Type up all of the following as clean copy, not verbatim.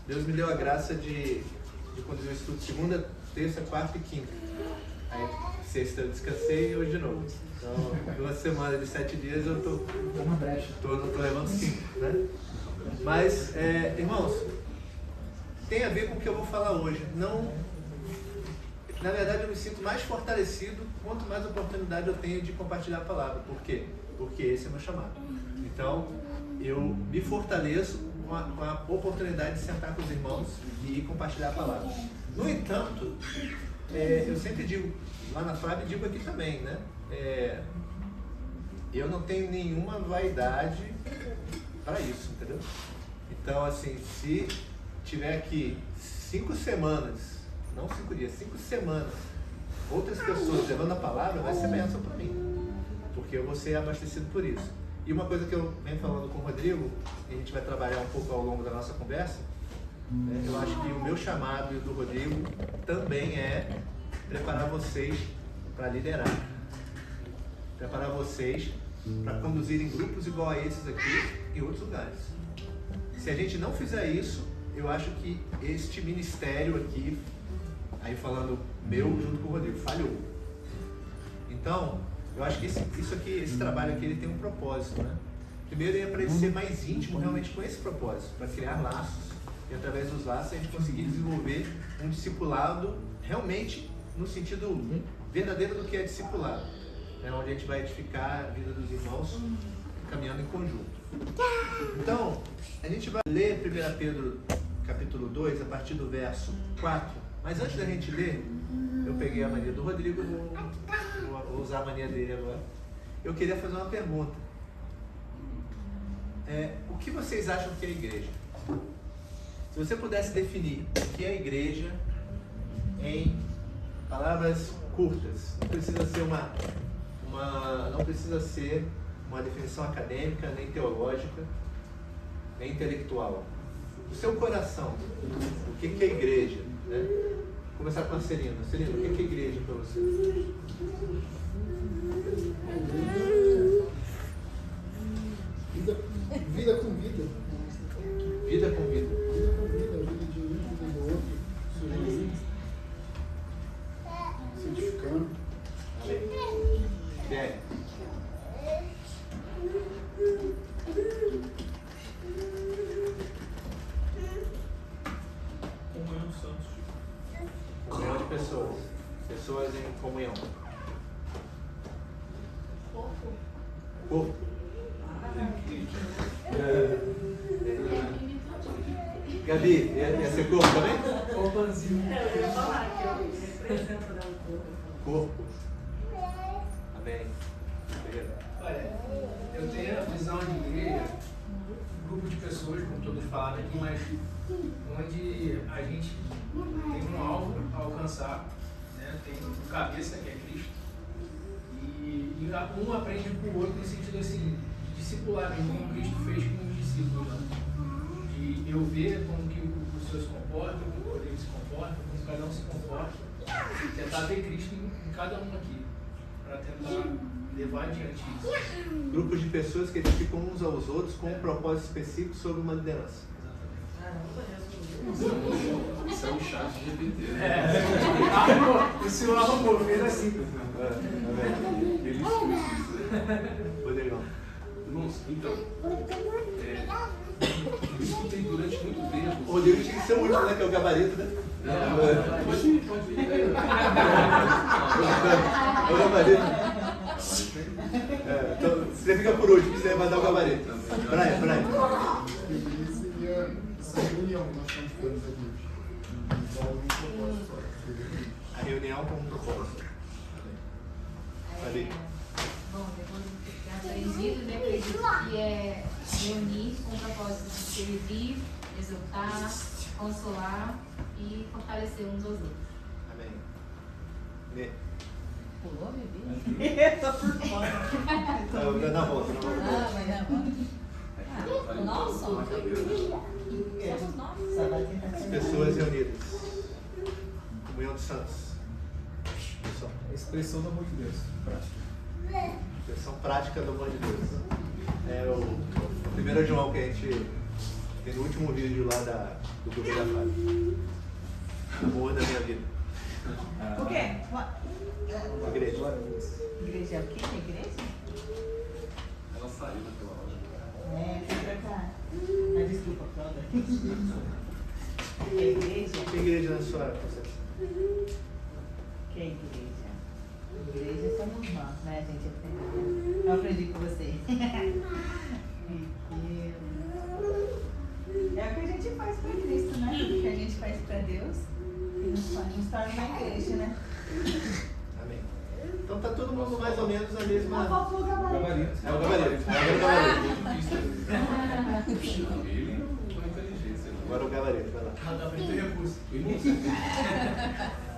Deus me deu a graça de quando eu estudo segunda, terça, quarta e quinta. Aí sexta eu descansei e hoje de novo. Então, 2 semanas de 7 dias eu tô levando 5, né? Mas, irmãos, tem a ver com o que eu vou falar hoje. Não, na verdade, eu me sinto mais fortalecido quanto mais oportunidade eu tenho de compartilhar a palavra. Por quê? Porque esse é o meu chamado. Então, eu me fortaleço com a oportunidade de sentar com os irmãos e compartilhar a palavra. No entanto, eu sempre digo, lá na FAB e digo aqui também, né? Eu não tenho nenhuma vaidade para isso, entendeu? Então, assim, se tiver aqui 5 semanas, não 5 dias, 5 semanas, outras pessoas levando a palavra, vai ser bênção para mim, porque eu vou ser abastecido por isso. E uma coisa que eu venho falando com o Rodrigo, e a gente vai trabalhar um pouco ao longo da nossa conversa, eu acho que o meu chamado e o do Rodrigo também é preparar vocês para liderar, preparar vocês para conduzirem grupos igual a esses aqui em outros lugares. Se a gente não fizer isso, eu acho que este ministério aqui, aí falando meu junto com o Rodrigo, falhou. Então, eu acho que esse trabalho aqui, ele tem um propósito, né? Primeiro é para ele ser mais íntimo realmente com esse propósito, para criar laços, e através dos laços a gente conseguir desenvolver um discipulado realmente no sentido verdadeiro do que é discipulado, onde a gente vai edificar a vida dos irmãos caminhando em conjunto. Então, a gente vai ler 1 Pedro capítulo 2, a partir do verso 4, mas antes da gente ler, eu peguei a mania do Rodrigo, vou usar a mania dele agora. Eu queria fazer uma pergunta. O que vocês acham que é a igreja? Se você pudesse definir o que é a igreja em palavras curtas, não precisa ser uma definição acadêmica, nem teológica, nem intelectual. O seu coração, o que é a igreja? Né? Vou começar com a Celina. Celina, o que é a igreja para você? Vida com vida. Vida com vida. Vida com vida, vida de um, vida do outro, sorrindo, se edificando. Amém. Comunhão dos santos. Comunhão de pessoas. Pessoas em comunhão. Corpo. Gabi, ia ser corpo também? Eu ia falar que eu represento o corpo. Corpo. Amém. Olha, eu tenho a visão de igreja, um grupo de pessoas, como todos falaram aqui, mas onde a gente tem um alvo a alcançar, né? Tem um cabeça que é Cristo, e um aprende com o outro no sentido assim, de discipular mesmo, como Cristo fez com os discípulos, né? De eu ver como que os seus se comportam, como o Rodrigo se comporta, como cada um se comporta, e tentar ver Cristo em cada um aqui, para tentar levar adiante isso. Grupos de pessoas que edificam uns aos outros com um propósito específico sobre uma liderança. Isso é um chat de GPT. O senhor arrumou, fez assim. Ele Rodrigão. Irmãos, então, eu escutei durante muito tempo. O Rodrigo tinha que ser o último, né? Que é o gabarito, né? Pode vir. É o gabarito. Então, você fica por último, você vai dar o gabarito. Brian. Essa reunião que nós estamos fazendo aqui. A reunião com um propósito. Ali. Bom, depois do que é aprendido, né, acredito que é reunir com o propósito de servir, exortar, consolar e fortalecer uns aos outros. Amém. Né? Pulou, bebê? Tô por fora. Na volta. Ah, vai dar bom. Nossa, somos nós. Pessoas reunidas. Comunhão dos santos. Pessoal. Expressão do amor de Deus. Expressão prática do amor de Deus. É o 1 João que a gente Tem no último vídeo lá do grupo da Fábio. Amor da minha vida. O quê? Igreja. Igreja é o quê? Igreja? Ela saiu naquela hora. Vem pra cá. Ah, desculpa, Cláudia. Que é igreja? Que igreja na sua concepção? Que é igreja? Igreja somos nós, né, gente? Eu aprendi com você. É o que a gente faz para Cristo, né? O que a gente faz para Deus e nos torna uma igreja, né? Amém. Então tá todo mundo mais ou menos na mesma. Faltou o gabarito. Gabarito. É o gabarito. Agora o gabarito. Ele com inteligência. Agora o gabarito, vai lá. Gabarito e recurso. Irmãos,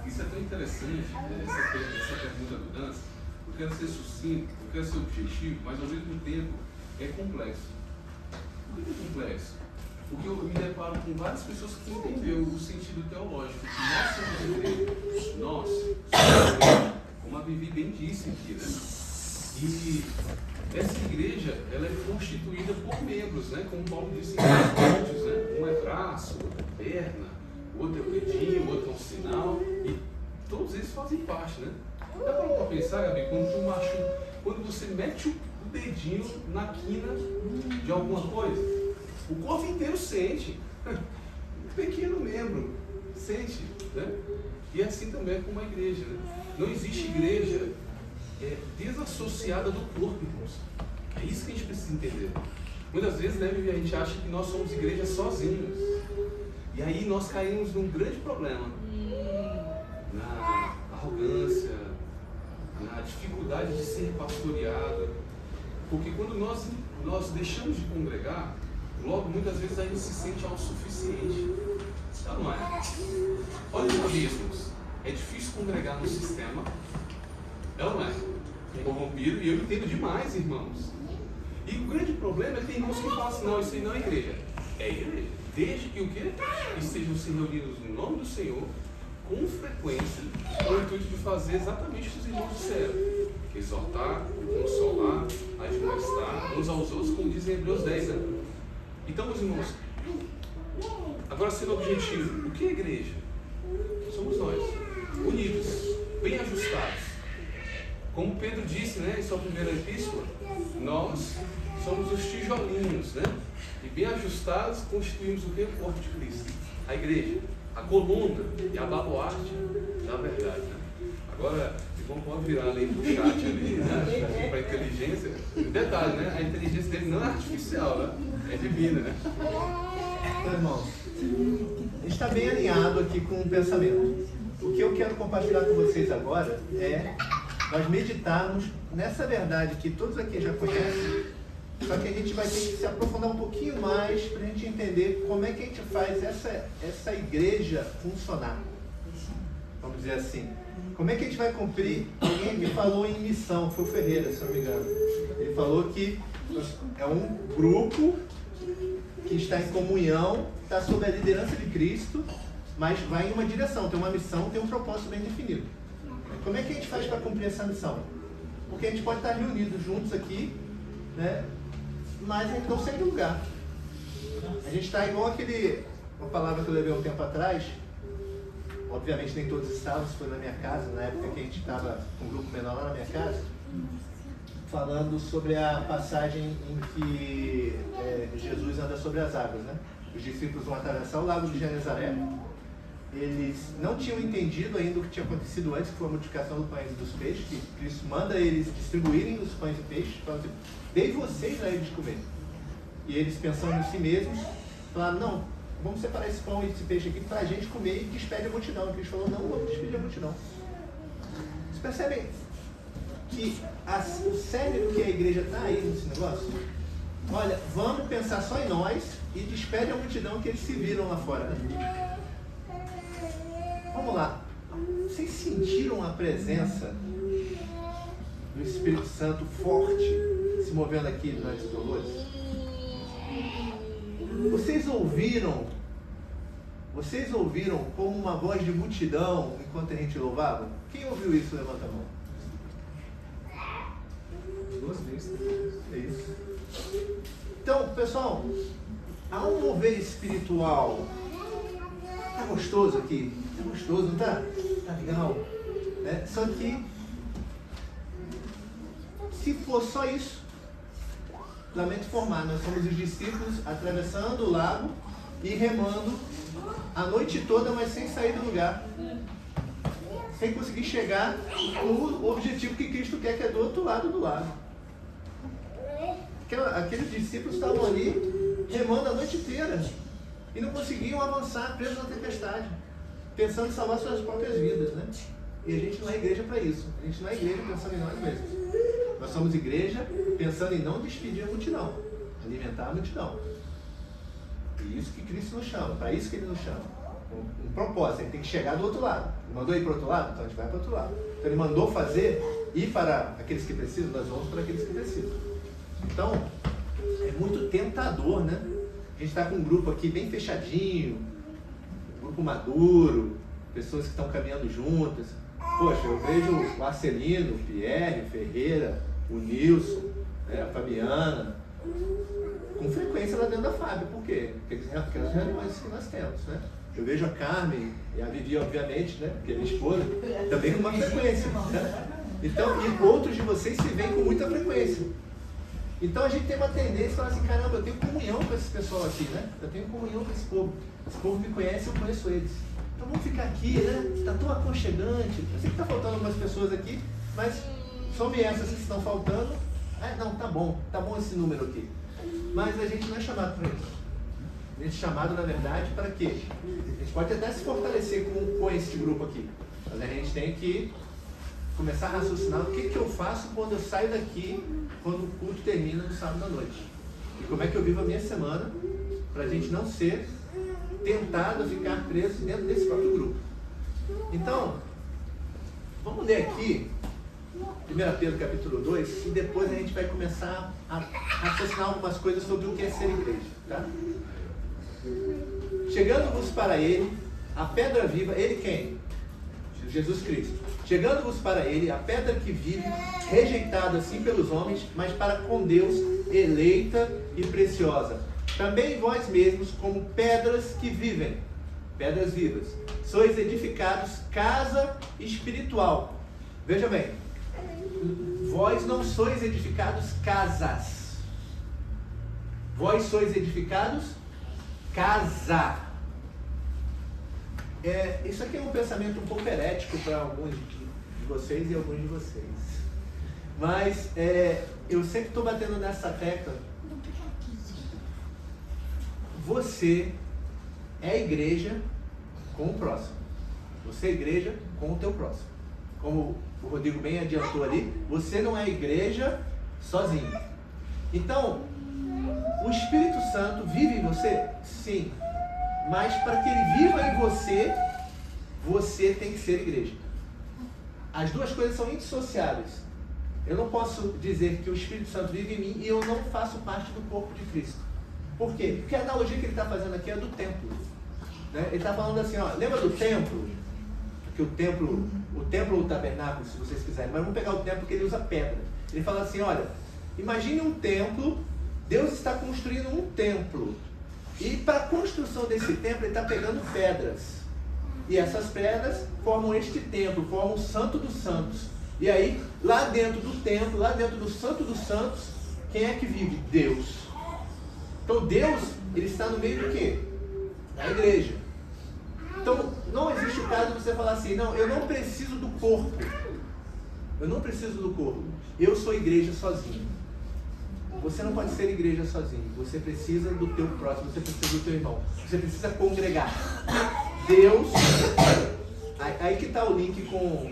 isso é tão interessante, essa pergunta do Dança. Eu quero ser sucinto, eu quero ser objetivo, mas ao mesmo tempo é complexo. Por que é complexo? Porque eu me deparo com várias pessoas que entenderam o sentido teológico, que nós somos igreja. Nós somos igreja, como a Vivi bem disse aqui, né? E essa igreja, ela é constituída por membros, né? Como Paulo disse em Coríntios, né? Um é braço, outro é perna, outro é o dedinho, outro é um sinal, e todos eles fazem parte, né? Dá para pensar, Gabi, quando você mete o dedinho na quina de alguma coisa, o corpo inteiro sente, um pequeno membro sente, né? E assim também é como a igreja, né? Não existe igreja desassociada do corpo, irmãos. É isso que a gente precisa entender. Muitas vezes, né, Vivi, a gente acha que nós somos igreja sozinhos. E aí nós caímos num grande problema. Na arrogância, na dificuldade de ser pastoreado. Porque quando nós deixamos de congregar, logo muitas vezes a gente se sente autossuficiente. Tá, não é? Olha os abismos. É difícil congregar no sistema. É ou não é? Corrompido, e eu entendo demais, irmãos. E o grande problema é que tem irmãos que falam assim, não, isso aí não é igreja. É igreja. Desde que o quê? Estejam se reunidos no nome do Senhor, com frequência, com o intuito de fazer exatamente o que os irmãos disseram. Exortar, consolar, admoestar uns aos outros, como dizem Hebreus 10, né? Então, meus irmãos, agora sendo objetivo, o que é igreja? Somos nós, unidos, bem ajustados. Como Pedro disse, né, em sua primeira epístola, nós somos os tijolinhos, né? E bem ajustados constituímos o que? O corpo de Cristo. A igreja, a coluna e a baluarte da verdade, né? Agora, irmão, pode virar ali pro chat ali, né? Para inteligência. Detalhe, né? A inteligência dele não é artificial, né? É divina, né? Então, irmãos, a gente está bem alinhado aqui com o pensamento. O que eu quero compartilhar com vocês agora é nós meditarmos nessa verdade que todos aqui já conhecem, só que a gente vai ter que se aprofundar um pouquinho mais para a gente entender como é que a gente faz essa igreja funcionar. Vamos dizer assim. Como é que a gente vai cumprir? Alguém aqui falou em missão, foi o Ferreira, se não me engano. Ele falou que é um grupo que está em comunhão, está sob a liderança de Cristo, mas vai em uma direção, tem uma missão, tem um propósito bem definido. Como é que a gente faz para cumprir essa missão? Porque a gente pode estar reunidos juntos aqui, né? Mas a gente não sai do lugar. A gente está igual uma palavra que eu levei um tempo atrás, obviamente nem todos estavam, isso foi na minha casa, na época que a gente estava com um grupo menor lá na minha casa, falando sobre a passagem em que Jesus anda sobre as águas, né? Os discípulos vão atravessar o lago de Genezaré. Eles não tinham entendido ainda o que tinha acontecido antes, que foi a multiplicação dos pães e dos peixes, que Cristo manda eles distribuírem os pães e peixes, falando assim, dei vocês a eles comer. E eles, pensando em si mesmos, falaram, não, vamos separar esse pão e esse peixe aqui para a gente comer e despede a multidão. E Cristo falou, não, vamos despedir a multidão. Vocês percebem que o cérebro que a igreja está aí nesse negócio? Olha, vamos pensar só em nós e despede a multidão que eles se viram lá fora, né? Vamos lá. Vocês sentiram a presença do Espírito Santo forte se movendo aqui no Noites Dolores? Vocês ouviram como uma voz de multidão enquanto a gente louvava? Quem ouviu isso? Levanta a mão. 2 vezes. É isso. Então, pessoal, há um mover espiritual. Tá gostoso aqui? Tá gostoso, não tá? Tá legal? Né? Só que, se for só isso, lamento informar, nós somos os discípulos atravessando o lago e remando a noite toda, mas sem sair do lugar. Sem conseguir chegar no objetivo que Cristo quer, que é do outro lado do lago. Aqueles discípulos estavam ali remando a noite inteira e não conseguiam avançar, presos na tempestade, pensando em salvar suas próprias vidas, né? E a gente não é igreja para isso. A gente não é igreja pensando em nós mesmos. Nós somos igreja pensando em não despedir a multidão, alimentar a multidão. E isso que Cristo nos chama, para isso que Ele nos chama. Um propósito, Ele tem que chegar do outro lado. Ele mandou ir para o outro lado? Então a gente vai para o outro lado. Então Ele mandou fazer, ir para aqueles que precisam, nós vamos para aqueles que precisam. Então, é muito tentador, né? A gente está com um grupo aqui bem fechadinho, um grupo maduro, pessoas que estão caminhando juntas. Poxa, eu vejo o Marcelino, o Pierre, o Ferreira, o Nilson, né, a Fabiana, com frequência lá dentro da FAB. Por quê? Porque aquelas reuniões que nós temos, né? Eu vejo a Carmen e a Vivi, obviamente, né? Porque é minha esposa, também com uma frequência. Né? Então, e outros de vocês se veem com muita frequência. Então a gente tem uma tendência a falar assim, caramba, eu tenho comunhão com esse pessoal aqui, né? Eu tenho comunhão com esse povo. Esse povo me conhece, eu conheço eles. Então vamos ficar aqui, né? Está tão aconchegante. Eu sei que está faltando algumas pessoas aqui, mas some essas que estão faltando. Ah, não, tá bom esse número aqui. Mas a gente não é chamado para isso. A gente é chamado, na verdade, para quê? A gente pode até se fortalecer com esse grupo aqui, mas a gente tem que começar a raciocinar o que eu faço quando eu saio daqui, quando o culto termina no sábado à noite. E como é que eu vivo a minha semana, para a gente não ser tentado a ficar preso dentro desse próprio grupo. Então, vamos ler aqui 1 Pedro capítulo 2, e depois a gente vai começar a raciocinar algumas coisas sobre o que é ser igreja. Tá? Chegando-vos para Ele, a pedra viva, Ele quem? Jesus Cristo. Chegando-vos para Ele, a pedra que vive, rejeitada assim pelos homens, mas para com Deus, eleita e preciosa. Também vós mesmos, como pedras que vivem, pedras vivas, sois edificados casa espiritual. Veja bem, vós não sois edificados casas. Vós sois edificados casa. Isso aqui é um pensamento um pouco herético para alguns de vocês e alguns de vocês. Mas eu sempre estou batendo nessa tecla. Você é igreja com o próximo. Você é igreja com o teu próximo. Como o Rodrigo bem adiantou ali, você não é igreja sozinho. Então, o Espírito Santo vive em você? Sim. Mas para que ele viva em você, você tem que ser igreja. As duas coisas são indissociáveis. Eu não posso dizer que o Espírito Santo vive em mim e eu não faço parte do corpo de Cristo. Por quê? Porque a analogia que ele está fazendo aqui é do templo. Né? Ele está falando assim, ó, lembra do templo? Que o templo ou o tabernáculo, se vocês quiserem, mas vamos pegar o templo que ele usa pedra. Ele fala assim, olha, imagine um templo, Deus está construindo um templo. E para a construção desse templo, ele está pegando pedras. E essas pedras formam este templo, formam o Santo dos Santos. E aí, lá dentro do templo, lá dentro do Santo dos Santos, quem é que vive? Deus. Então Deus, ele está no meio do quê? Da igreja. Então, não existe o caso de você falar assim, não, eu não preciso do corpo. Eu não preciso do corpo. Eu sou igreja sozinho. Você não pode ser igreja sozinho. Você precisa do teu próximo, você precisa do teu irmão. Você precisa congregar. Deus, aí que está o link com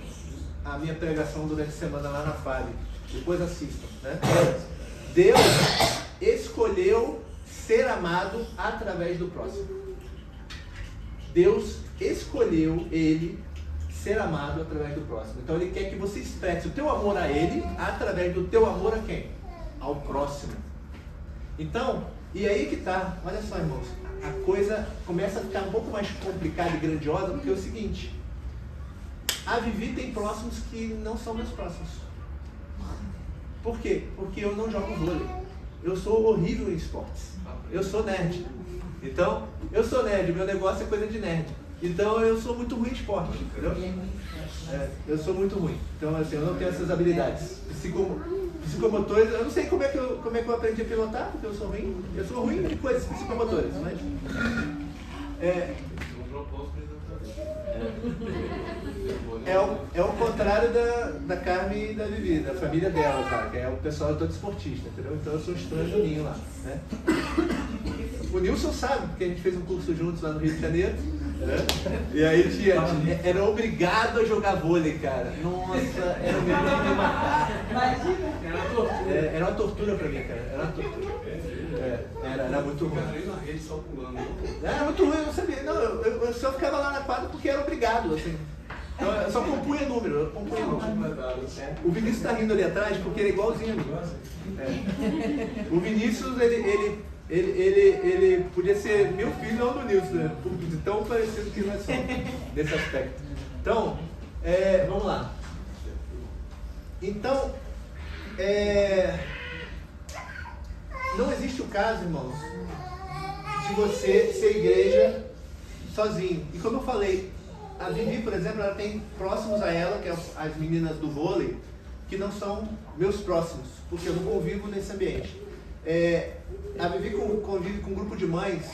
a minha pregação durante a semana lá na FAB. Depois assistam, né? Deus escolheu ser amado através do próximo. Deus escolheu ele ser amado através do próximo. Então ele quer que você expresse o teu amor a ele através do teu amor a quem? Ao próximo. Então, e aí que tá, olha só, irmãos, a coisa começa a ficar um pouco mais complicada e grandiosa, porque é o seguinte, a Vivi tem próximos que não são meus próximos. Por quê? Porque eu não jogo vôlei. eu sou horrível em esportes. Eu sou nerd. Então, eu sou nerd, meu negócio é coisa de nerd. Então, eu sou muito ruim em esporte, entendeu? Eu sou muito ruim. Então, assim, eu não tenho essas habilidades. Psicomotores, eu não sei como é que eu aprendi a pilotar, porque eu sou ruim. Eu sou ruim de coisas psicomotoras, mas... É o contrário da Carmen e da Vivi, da família dela, tá? Que é o pessoal todo esportista, entendeu? Então eu sou estranho do Ninho lá, né? O Nilson sabe, porque a gente fez um curso juntos lá no Rio de Janeiro, né? E aí era obrigado a jogar vôlei, cara. Nossa, era obrigado a me matar. Era uma tortura pra mim, cara. Era uma tortura. Era muito ruim. Na rede só pulando. Era muito ruim, eu não sabia. Não, eu só ficava lá na quadra porque era obrigado, assim. Eu só compunha número, O Vinícius está rindo ali atrás porque ele é igualzinho a mim. O Vinícius, ele podia ser meu filho, não do Nilson, né? De tão parecido que nós somos, nesse aspecto. Então, vamos lá. Então, não existe o caso, irmãos, de você ser igreja sozinho. E como eu falei, a Vivi, por exemplo, ela tem próximos a ela, que é as meninas do vôlei, que não são meus próximos, porque eu não convivo nesse ambiente. A Vivi convive com um grupo de mães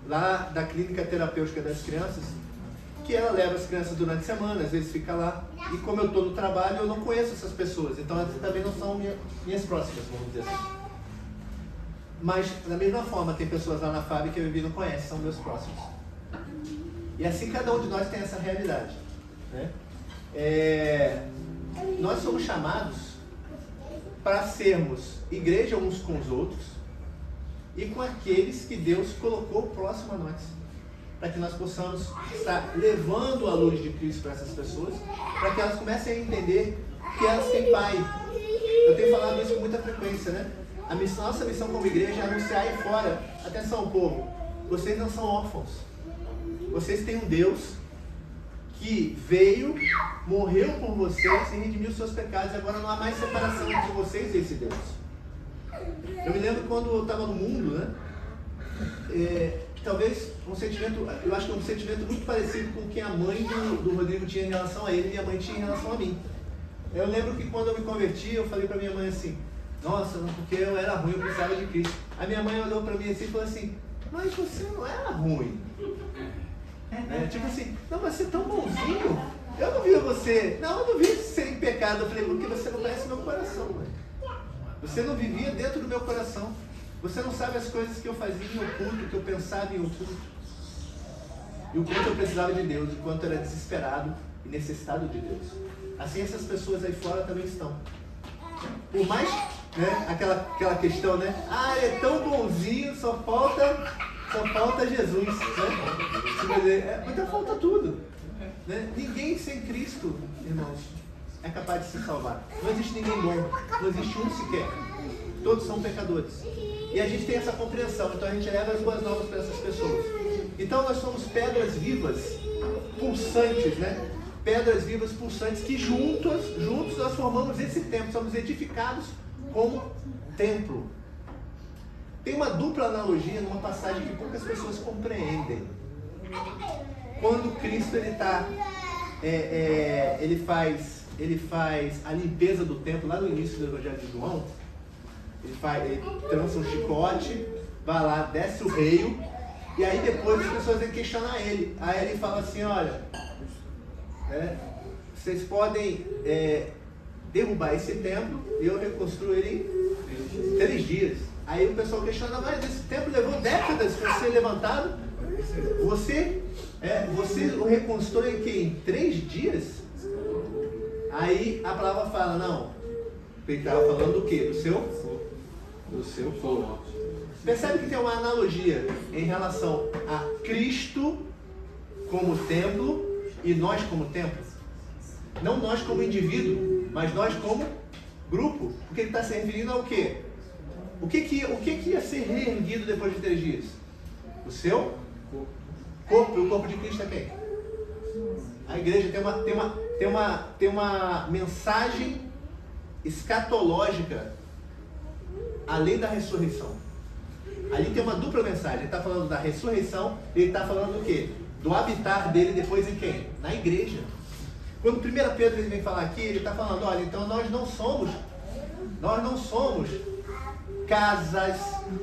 lá da clínica terapêutica das crianças, que ela leva as crianças durante a semana, às vezes fica lá. E como eu estou no trabalho, eu não conheço essas pessoas, então elas também não são minhas próximas, vamos dizer assim. Mas, da mesma forma, tem pessoas lá na fábrica que a Vivi não conhece, são meus próximos. E assim cada um de nós tem essa realidade, né? Nós somos chamados para sermos igreja uns com os outros e com aqueles que Deus colocou próximo a nós, para que nós possamos estar levando a luz de Cristo para essas pessoas, para que elas comecem a entender que elas têm Pai. Eu tenho falado isso com muita frequência, né? Nossa missão como igreja é anunciar aí fora. Atenção, povo, vocês não são órfãos. Vocês têm um Deus que veio, morreu por vocês e redimiu seus pecados. Agora não há mais separação entre vocês e esse Deus. Eu me lembro quando eu estava no mundo, né? Que talvez um sentimento, eu acho que é um sentimento muito parecido com o que a mãe do Rodrigo tinha em relação a ele e minha mãe tinha em relação a mim. Eu lembro que quando eu me converti, eu falei para minha mãe assim: nossa, porque eu era ruim, eu precisava de Cristo. A minha mãe olhou para mim assim e falou assim: mas você não era ruim. Tipo assim, não, mas você é tão bonzinho. Eu não via você, eu não via você em pecado. Eu falei, porque você não conhece meu coração, mãe. Você não vivia dentro do meu coração. Você não sabe as coisas que eu fazia em oculto, que eu pensava em oculto. E o quanto eu precisava de Deus, o quanto eu era desesperado e necessitado de Deus. Assim essas pessoas aí fora também estão. Por mais, né, aquela questão, né? Ah, ele é tão bonzinho, só falta Jesus, né? Então falta tudo, né? Ninguém sem Cristo, irmãos, é capaz de se salvar. Não existe ninguém bom, não existe um sequer. Todos são pecadores. E a gente tem essa compreensão, então a gente leva as boas novas para essas pessoas. Então nós somos pedras vivas, pulsantes, né? Pedras vivas pulsantes que juntos nós formamos esse templo, somos edificados como templo. Tem uma dupla analogia numa passagem que poucas pessoas compreendem. Quando Cristo ele faz a limpeza do templo lá no início do Evangelho de João, ele trança um chicote, vai lá, desce o reio, e aí depois as pessoas vêm questionar ele. Aí ele fala assim: olha, vocês podem derrubar esse templo e eu reconstruo ele em 3 dias. Aí o pessoal questiona: mas esse templo levou décadas para ser levantado. Você o reconstrói em quê? Em 3 dias? Aí a palavra fala: não, ele estava falando do quê? Do seu corpo. Percebe que tem uma analogia em relação a Cristo como templo e nós como templo. Não nós como indivíduo, mas nós como grupo. Porque ele está se referindo ao quê? O que ia ser reerguido depois de 3 dias? O seu corpo. E o corpo de Cristo é quem? A igreja tem uma mensagem escatológica a lei da ressurreição. Ali tem uma dupla mensagem. Ele está falando da ressurreição, ele está falando do quê? Do habitar dele depois em quem? Na igreja. Quando 1 Pedro ele vem falar aqui, ele está falando, olha, então nós não somos casas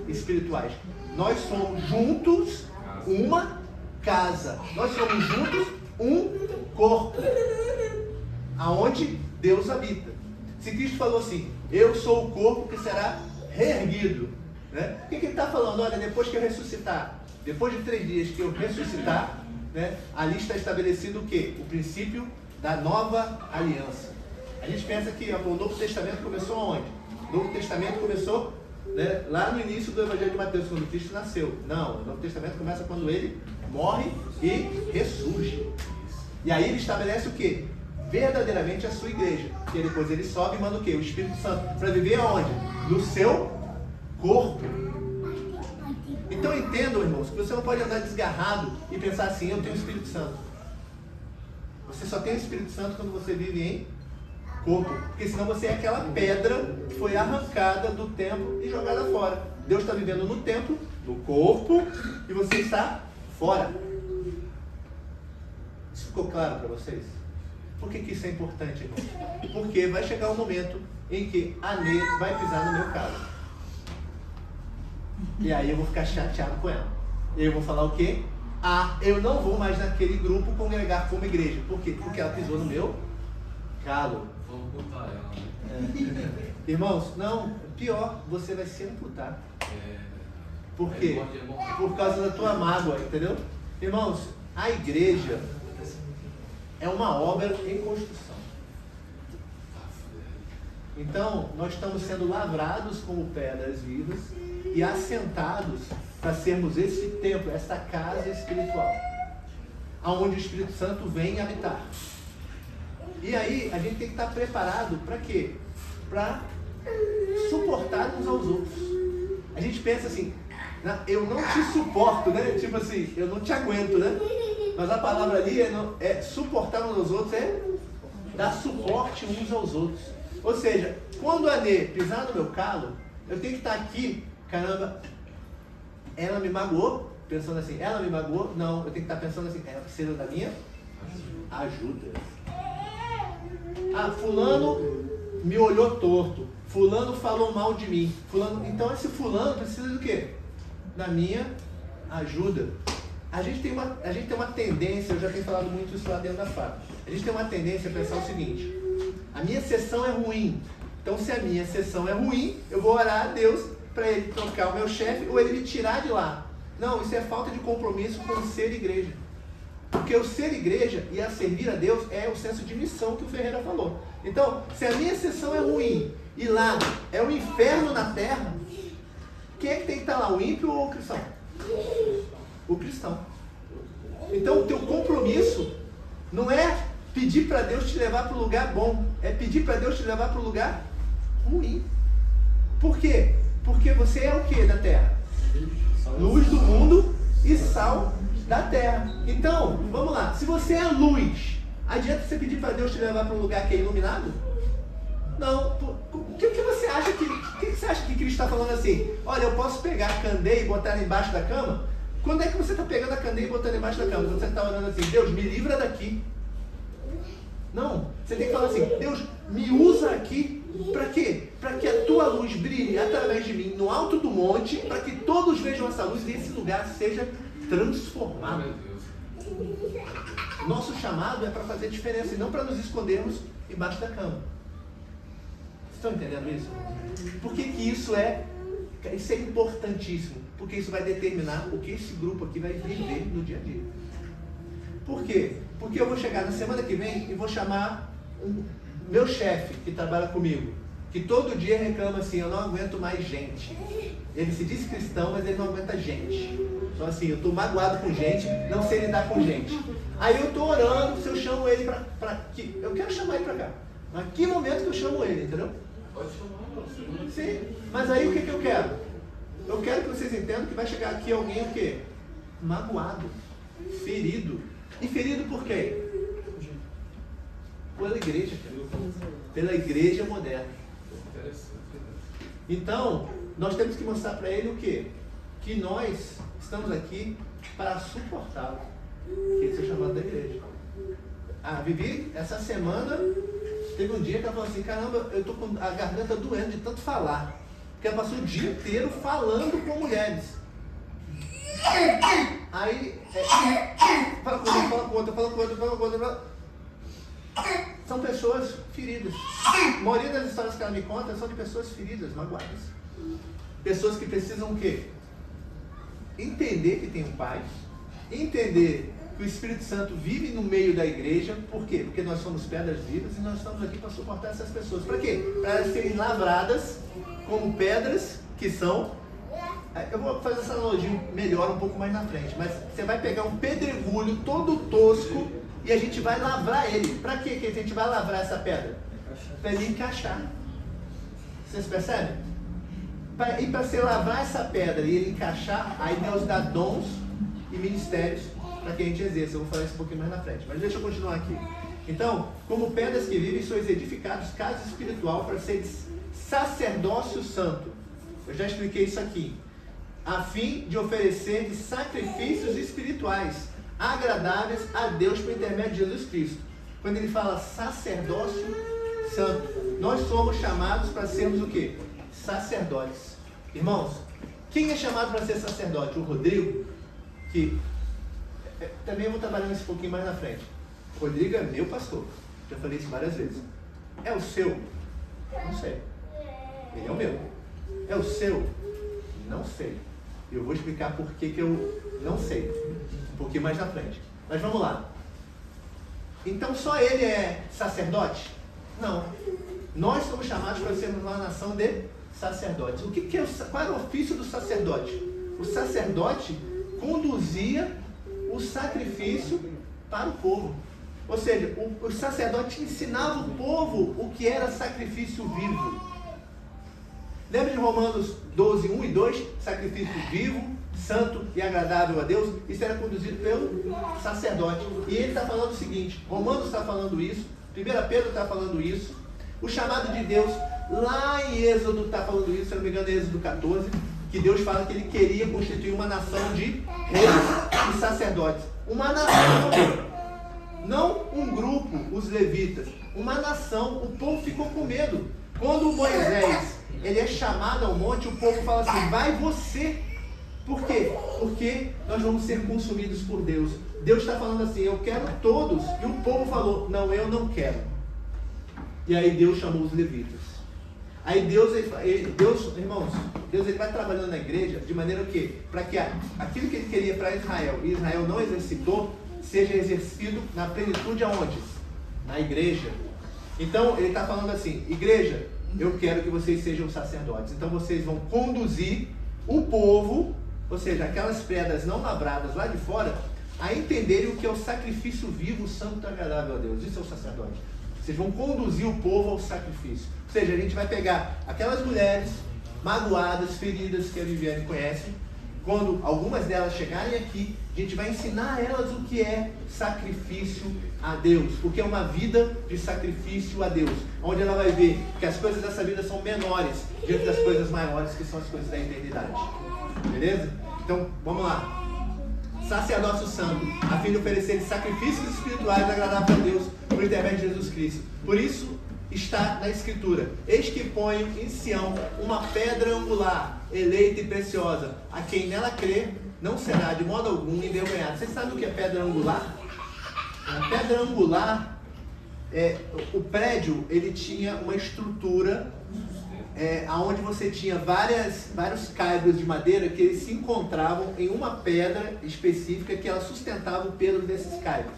espirituais. Nós somos juntos uma casa. Nós somos juntos um corpo, aonde Deus habita. Se Cristo falou assim, eu sou o corpo que será reerguido, né? O que ele está falando? Olha, depois que eu ressuscitar, depois de 3 dias que eu ressuscitar, né, ali está estabelecido o quê? O princípio da nova aliança. A gente pensa que o Novo Testamento começou onde? O Novo Testamento começou, né, lá no início do Evangelho de Mateus, quando Cristo nasceu. Não, o Novo Testamento começa quando ele morre e ressurge. E aí ele estabelece o quê? Verdadeiramente a sua igreja. E depois ele sobe e manda o quê? O Espírito Santo. Para viver aonde? No seu corpo. Então entendam, irmãos, que você não pode andar desgarrado e pensar assim, eu tenho o Espírito Santo. Você só tem o Espírito Santo quando você vive em corpo. Porque senão você é aquela pedra que foi arrancada do templo e jogada fora. Deus está vivendo no templo, no corpo, e você está fora. Isso ficou claro para vocês? Por que isso é importante, irmão? Porque vai chegar um momento em que a Nê vai pisar no meu calo. E aí eu vou ficar chateado com ela. E aí eu vou falar o quê? Ah, eu não vou mais naquele grupo congregar como igreja. Por quê? Porque ela pisou no meu calo. Vamos botar ela. Irmãos, não, pior, você vai se amputar. Por quê? Por causa da tua mágoa, entendeu? Irmãos, a igreja é uma obra em construção. Então, nós estamos sendo lavrados como pedras vivas e assentados para sermos esse templo, essa casa espiritual, aonde o Espírito Santo vem habitar. E aí, a gente tem que estar preparado para quê? Para suportar uns aos outros. A gente pensa assim, eu não te suporto, né? Tipo assim, eu não te aguento, né? Mas a palavra ali é suportar uns aos outros, é dar suporte uns aos outros. Ou seja, quando a Nê pisar no meu calo, eu tenho que estar aqui, caramba, ela me magoou, pensando assim, ela me magoou? Não, eu tenho que estar pensando assim, ela precisa da minha ajuda. Ah, fulano me olhou torto, fulano falou mal de mim, fulano, então esse fulano precisa do quê? Da minha ajuda. A gente tem uma tendência, eu já tenho falado muito isso lá dentro da FAP, a gente tem uma tendência a pensar o seguinte, a minha sessão é ruim, então se a minha sessão é ruim, eu vou orar a Deus para ele trocar o meu chefe ou ele me tirar de lá. Não, isso é falta de compromisso com o ser igreja. Porque o ser igreja e a servir a Deus é o senso de missão que o Ferreira falou. Então, se a minha sessão é ruim e lá é o inferno na terra, quem é que tem que estar lá, o ímpio ou o cristão? O cristão. Então, o teu compromisso não é pedir para Deus te levar para o lugar bom, é pedir para Deus te levar para o lugar ruim. Por quê? Porque você é o que da terra? Luz do mundo e sal da terra. Então, vamos lá. Se você é luz, adianta você pedir para Deus te levar para um lugar que é iluminado? Não. O que você acha que você acha que Cristo está falando assim? Olha, eu posso pegar a candeia e botar ela embaixo da cama? Quando é que você está pegando a candeia e botando embaixo da cama? Você está orando assim, Deus, me livra daqui. Não. Você tem que falar assim, Deus, me usa aqui. Para quê? Para que a tua luz brilhe através de mim no alto do monte, para que todos vejam essa luz e esse lugar seja transformado. Nosso chamado é para fazer diferença e não para nos escondermos embaixo da cama. Vocês estão entendendo isso? Por que isso é importantíssimo? Porque isso vai determinar o que esse grupo aqui vai viver no dia a dia. Por quê? Porque eu vou chegar na semana que vem e vou chamar meu chefe que trabalha comigo, que todo dia reclama assim, eu não aguento mais gente. Ele se diz cristão, mas ele não aguenta gente. Então assim, eu estou magoado com gente, não sei lidar com gente. Aí eu estou orando, se eu chamo ele para que eu quero chamar ele para cá. Mas que momento que eu chamo ele, entendeu? Pode chamar, sim, mas aí o que eu quero? Eu quero que vocês entendam que vai chegar aqui alguém o quê? Magoado, ferido. E ferido por quê? Pela igreja, pela igreja moderna. Então, nós temos que mostrar para ele o quê? Que nós estamos aqui para suportá-lo. Que esse é o chamado da igreja. A Vivi, essa semana, teve um dia que ela falou assim, caramba, eu tô com a garganta doendo de tanto falar. Porque ela passou o dia inteiro falando com mulheres. Aí, fala com outra. São pessoas feridas. A maioria das histórias que ela me conta são de pessoas feridas, magoadas. Pessoas que precisam o quê? Entender que tem um Pai, entender que o Espírito Santo vive no meio da igreja. Por quê? Porque nós somos pedras vivas e nós estamos aqui para suportar essas pessoas. Para quê? Para elas serem lavradas como pedras que são... Eu vou fazer essa analogia melhor um pouco mais na frente, mas você vai pegar um pedregulho todo tosco e a gente vai lavrar ele. Para quê que a gente vai lavrar essa pedra? Para ele encaixar. Vocês percebem? E para você lavrar essa pedra e ele encaixar, aí Deus dá dons e ministérios para que a gente exerça. Eu vou falar isso um pouquinho mais na frente, mas deixa eu continuar aqui. Então, como pedras que vivem, sois edificados casa espiritual para seres sacerdócio santo. Eu já expliquei isso aqui. A fim de oferecer sacrifícios espirituais agradáveis a Deus por intermédio de Jesus Cristo. Quando ele fala sacerdócio santo, nós somos chamados para sermos o quê? Sacerdotes. Irmãos, quem é chamado para ser sacerdote? O Rodrigo, que também eu vou trabalhar isso um pouquinho mais na frente. O Rodrigo é meu pastor, já falei isso várias vezes. É o seu? Não sei. Ele é o meu. É o seu? Não sei. Eu vou explicar por que eu não sei, um pouquinho mais na frente. Mas vamos lá. Então só ele é sacerdote? Não. Nós somos chamados para sermos uma nação de sacerdotes. Qual era o ofício do sacerdote? O sacerdote conduzia o sacrifício para o povo. Ou seja, o sacerdote ensinava o povo o que era sacrifício vivo. Lembra de Romanos 12, 1 e 2? Sacrifício vivo, santo e agradável a Deus. Isso era conduzido pelo sacerdote. E ele está falando o seguinte, Romanos está falando isso, 1 Pedro está falando isso, o chamado de Deus, lá em Êxodo está falando isso, se eu não me engano é Êxodo 14, que Deus fala que ele queria constituir uma nação de reis e sacerdotes. Uma nação, não um grupo, os levitas, uma nação. O povo ficou com medo. Quando Moisés ele é chamado ao monte, o povo fala assim, vai você. Por quê? Porque nós vamos ser consumidos por Deus. Deus está falando assim, eu quero todos. E o povo falou, não, eu não quero. E aí Deus chamou os levitas. Aí Deus, irmãos, Deus ele vai trabalhando na igreja de maneira o quê? Para que aquilo que ele queria para Israel, e Israel não exercitou, seja exercido na plenitude aonde? Na igreja. Então ele está falando assim, igreja, eu quero que vocês sejam sacerdotes. Então vocês vão conduzir o povo, ou seja, aquelas pedras não lavradas lá de fora, a entenderem o que é o sacrifício vivo, santo e agradável a Deus. Isso é o sacerdote. Vocês vão conduzir o povo ao sacrifício. Ou seja, a gente vai pegar aquelas mulheres magoadas, feridas, que a Viviane conhece. Quando algumas delas chegarem aqui, a gente vai ensinar a elas o que é sacrifício a Deus. Porque é uma vida de sacrifício a Deus. Onde ela vai ver que as coisas dessa vida são menores diante das coisas maiores, que são as coisas da eternidade. Beleza? Então, vamos lá. Sacerdócio santo, a fim de oferecer sacrifícios espirituais agradáveis a Deus por intermédio de Jesus Cristo. Por isso está na Escritura, eis que ponho em Sião uma pedra angular, eleita e preciosa, a quem nela crê não será de modo algum envergonhado. Vocês sabem o que é pedra angular? A pedra angular, o prédio ele tinha uma estrutura onde você tinha vários caibros de madeira que eles se encontravam em uma pedra específica que ela sustentava o peso desses caibros.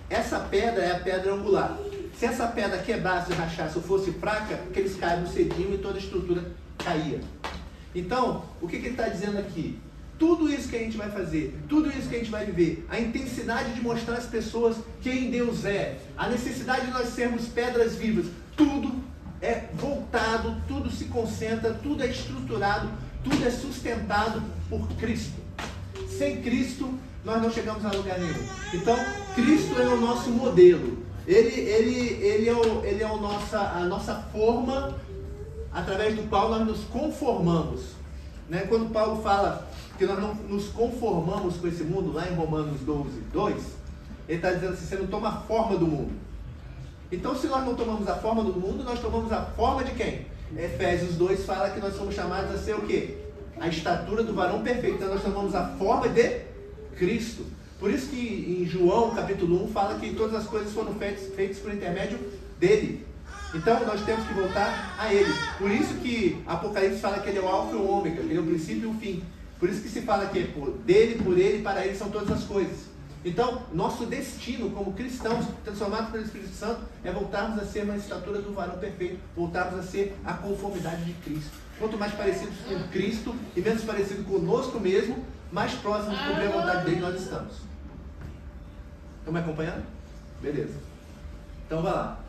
Essa pedra é a pedra angular. Se essa pedra quebrasse, rachasse ou fosse fraca, aqueles caibros cediam e toda a estrutura caía. Então, o que ele está dizendo aqui? Tudo isso que a gente vai fazer, tudo isso que a gente vai viver, a intensidade de mostrar às pessoas quem Deus é, a necessidade de nós sermos pedras vivas, tudo é voltado, tudo se concentra, tudo é estruturado, tudo é sustentado por Cristo. Sem Cristo, nós não chegamos a lugar nenhum. Então, Cristo é o nosso modelo. Ele é a nossa forma através do qual nós nos conformamos. né? Quando Paulo fala que nós não nos conformamos com esse mundo, lá em Romanos 12, 2, ele está dizendo assim, você não toma a forma do mundo. Então, se nós não tomamos a forma do mundo, nós tomamos a forma de quem? Efésios 2 fala que nós somos chamados a ser o quê? A estatura do varão perfeito. Então, nós tomamos a forma de Cristo. Por isso que em João, capítulo 1, fala que todas as coisas foram feitas por intermédio dele. Então, nós temos que voltar a ele. Por isso que Apocalipse fala que ele é o alfa e o ômega, ele é o princípio e o fim. Por isso que se fala que dele, por ele, para ele são todas as coisas. Então, nosso destino como cristãos, transformados pelo Espírito Santo, é voltarmos a ser na estatura do varão perfeito, voltarmos a ser a conformidade de Cristo. Quanto mais parecidos com Cristo e menos parecido conosco mesmo, mais próximos de cumprir a vontade dele nós estamos. Estão me acompanhando? Beleza. Então, vai lá.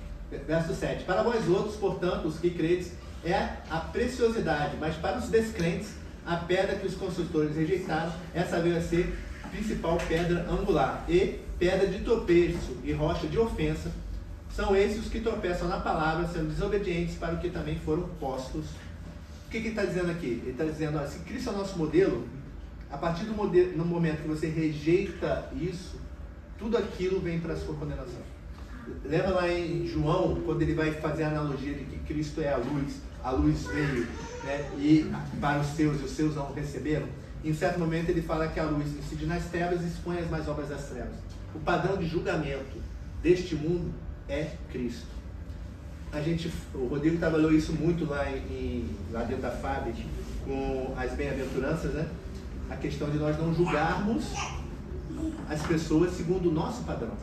Verso 7. Para vós outros, portanto, os que credes, é a preciosidade, mas para os descrentes, a pedra que os construtores rejeitaram, essa veio a ser principal pedra angular, e pedra de tropeço e rocha de ofensa, são esses os que tropeçam na palavra, sendo desobedientes para o que também foram postos. O que ele está dizendo aqui? Ele está dizendo, ó, se Cristo é o nosso modelo, a partir do modelo, no momento que você rejeita isso, tudo aquilo vem para a sua condenação. Lembra lá em João, quando ele vai fazer a analogia de que Cristo é a luz veio, né, e para os seus não receberam. Em certo momento ele fala que a luz incide nas trevas e expõe as mais obras das trevas. O padrão de julgamento deste mundo é Cristo. O Rodrigo trabalhou isso muito lá dentro da FAB, com as bem-aventuranças, né? A questão de nós não julgarmos as pessoas segundo o nosso padrão.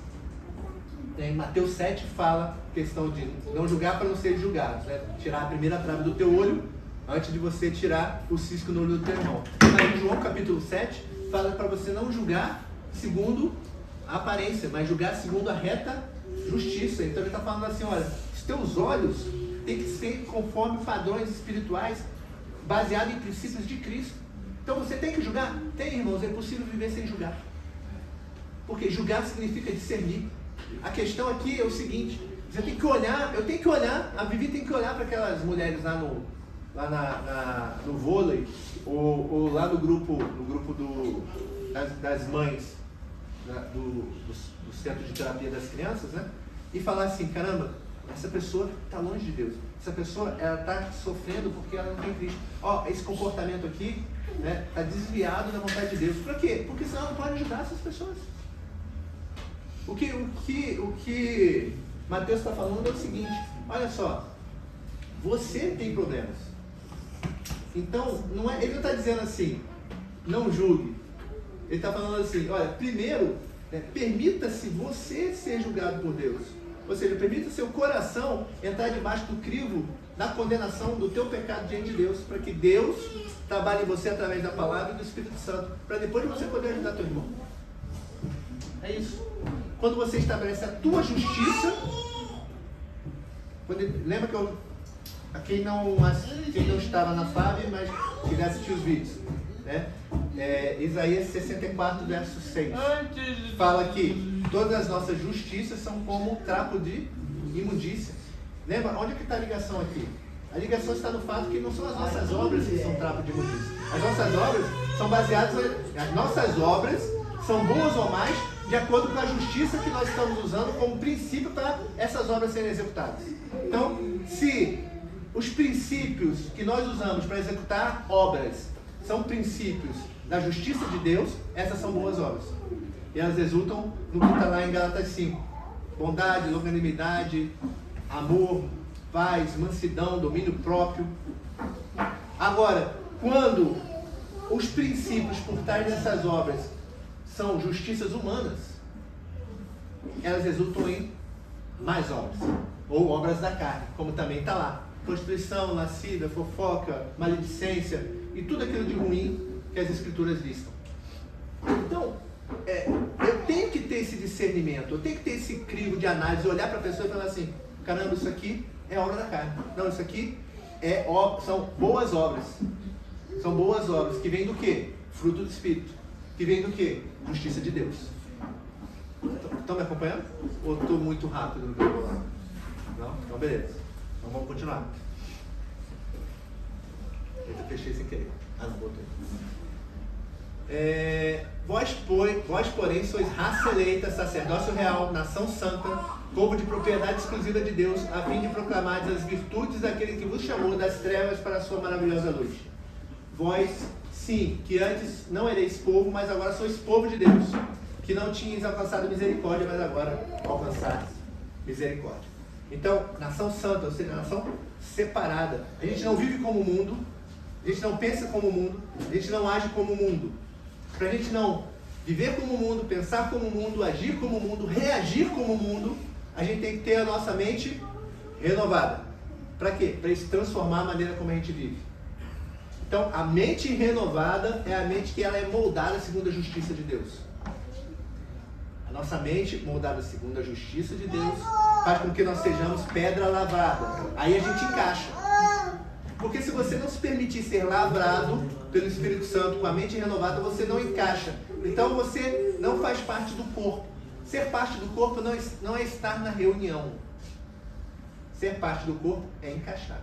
Em Mateus 7 fala a questão de não julgar para não ser julgados, né? Tirar a primeira trave do teu olho antes de você tirar o cisco no olho do teu irmão. Mas em João capítulo 7 fala para você não julgar segundo a aparência, mas julgar segundo a reta justiça. Então ele está falando assim, olha, os teus olhos têm que ser conforme padrões espirituais, baseados em princípios de Cristo. Então você tem que julgar? Tem, irmãos, é possível viver sem julgar. Porque julgar significa discernir. A questão aqui é o seguinte, você tem que olhar, eu tenho que olhar, a Vivi tem que olhar para aquelas mulheres lá no vôlei, ou lá no grupo das mães, do centro de terapia das crianças, né? E falar assim, caramba, essa pessoa está longe de Deus. Essa pessoa, ela está sofrendo porque ela não tem Cristo. Ó, esse comportamento aqui, né, está desviado da vontade de Deus. Por quê? Porque senão ela não pode ajudar essas pessoas. O que Mateus está falando é o seguinte, olha só, você tem problemas. Então, ele não está dizendo assim, não julgue. Ele está falando assim, olha, primeiro, permita-se você ser julgado por Deus. Ou seja, permita seu coração entrar debaixo do crivo da condenação do teu pecado diante de Deus, para que Deus trabalhe em você através da palavra e do Espírito Santo, para depois você poder ajudar teu irmão. É isso. Quando você estabelece a tua justiça, lembra que quem não estava na FAB, mas quiser assistir os vídeos, né? Isaías 64, verso 6, fala que todas as nossas justiças são como um trapo de imundícia. Lembra? Onde é que está a ligação aqui? A ligação está no fato que não são as nossas obras que são trapo de imundícia. As nossas obras são baseadas, as nossas obras são boas ou mais, de acordo com a justiça que nós estamos usando como princípio para essas obras serem executadas. Então, se os princípios que nós usamos para executar obras são princípios da justiça de Deus, essas são boas obras. E elas resultam no que está lá em Gálatas 5. Bondade, longanimidade, amor, paz, mansidão, domínio próprio. Agora, quando os princípios por trás dessas obras são justiças humanas, elas resultam em mais obras, ou obras da carne, como também está lá. Prostituição, lascívia, fofoca, maledicência e tudo aquilo de ruim que as escrituras listam. Então, eu tenho que ter esse discernimento, eu tenho que ter esse crivo de análise, olhar para a pessoa e falar assim, caramba, isso aqui é obra da carne. Não, isso aqui são boas obras. São boas obras que vêm do quê? Fruto do Espírito. Que vem do quê? Justiça de Deus. Estão me acompanhando? Ou estou muito rápido no que eu vou falar? Não? Então beleza. Então vamos continuar. Eu fechei sem querer. Ah, não, botei. Vós, porém, sois raça eleita, sacerdócio real, nação santa, povo de propriedade exclusiva de Deus, a fim de proclamar as virtudes daquele que vos chamou das trevas para a sua maravilhosa luz. Vós, sim, que antes não ereis povo, mas agora sois povo de Deus, que não tinhais alcançado misericórdia, mas agora alcançaste misericórdia. Então, nação santa, ou seja, nação separada. A gente não vive como o mundo, a gente não pensa como o mundo, a gente não age como o mundo. Para a gente não viver como o mundo, pensar como o mundo, agir como o mundo, reagir como o mundo, a gente tem que ter a nossa mente renovada. Para quê? Para isso transformar a maneira como a gente vive. Então, a mente renovada é a mente que ela é moldada segundo a justiça de Deus. A nossa mente, moldada segundo a justiça de Deus, faz com que nós sejamos pedra lavrada. Aí a gente encaixa. Porque se você não se permitir ser lavrado pelo Espírito Santo com a mente renovada, você não encaixa. Então você não faz parte do corpo. Ser parte do corpo não é estar na reunião. Ser parte do corpo é encaixar.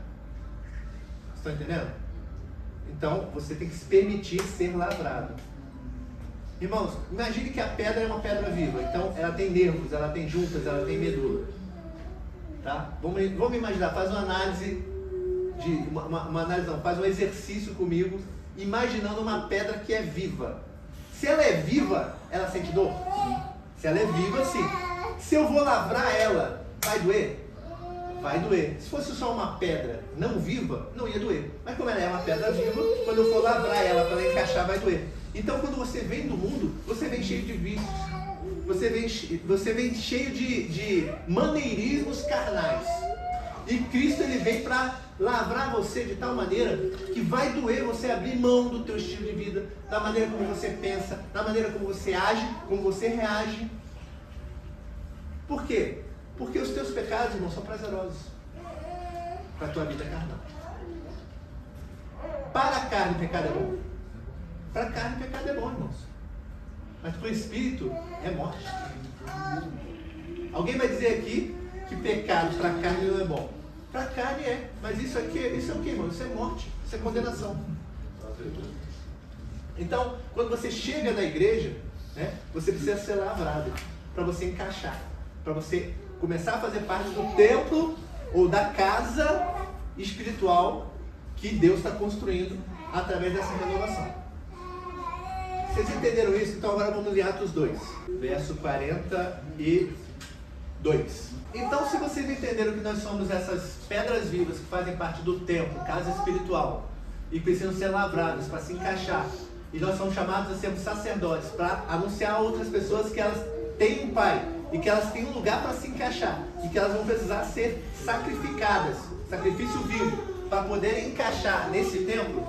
Estão entendendo? Então você tem que se permitir ser lavrado. Irmãos, imagine que a pedra é uma pedra viva. Então ela tem nervos, ela tem juntas, ela tem medula. Tá? Vamos imaginar, faz uma análise uma análise não, faz um exercício comigo, imaginando uma pedra que é viva. Se ela é viva, ela sente dor? Se ela é viva, sim. Se eu vou lavrar ela, vai doer? Vai doer. Se fosse só uma pedra não viva, não ia doer. Mas como ela é uma pedra viva, quando eu for lavrar ela para ela encaixar, vai doer. Então quando você vem do mundo, você vem cheio de vícios. Você vem cheio de maneirismos carnais. E Cristo ele vem para lavrar você de tal maneira que vai doer você abrir mão do teu estilo de vida, da maneira como você pensa, da maneira como você age, como você reage. Por quê? Porque os teus pecados, irmão, são prazerosos para a tua vida carnal. Para a carne, pecado é bom. Para a carne, pecado é bom, irmãos. Mas para o Espírito é morte. Alguém vai dizer aqui que pecado para a carne não é bom. Para a carne é. Mas isso é o que, irmão? Isso é morte. Isso é condenação. Então, quando você chega na igreja, né, você precisa ser lavrado para você encaixar. Para você começar a fazer parte do templo ou da casa espiritual que Deus está construindo através dessa renovação. Vocês entenderam isso? Então agora vamos em Atos 2, verso 42. Então, se vocês entenderam que nós somos essas pedras vivas que fazem parte do templo, casa espiritual, e precisam ser lavradas para se encaixar, e nós somos chamados a sermos sacerdotes para anunciar a outras pessoas que elas têm um pai e que elas têm um lugar para se encaixar e que elas vão precisar ser sacrificadas, sacrifício vivo, para poderem encaixar nesse templo.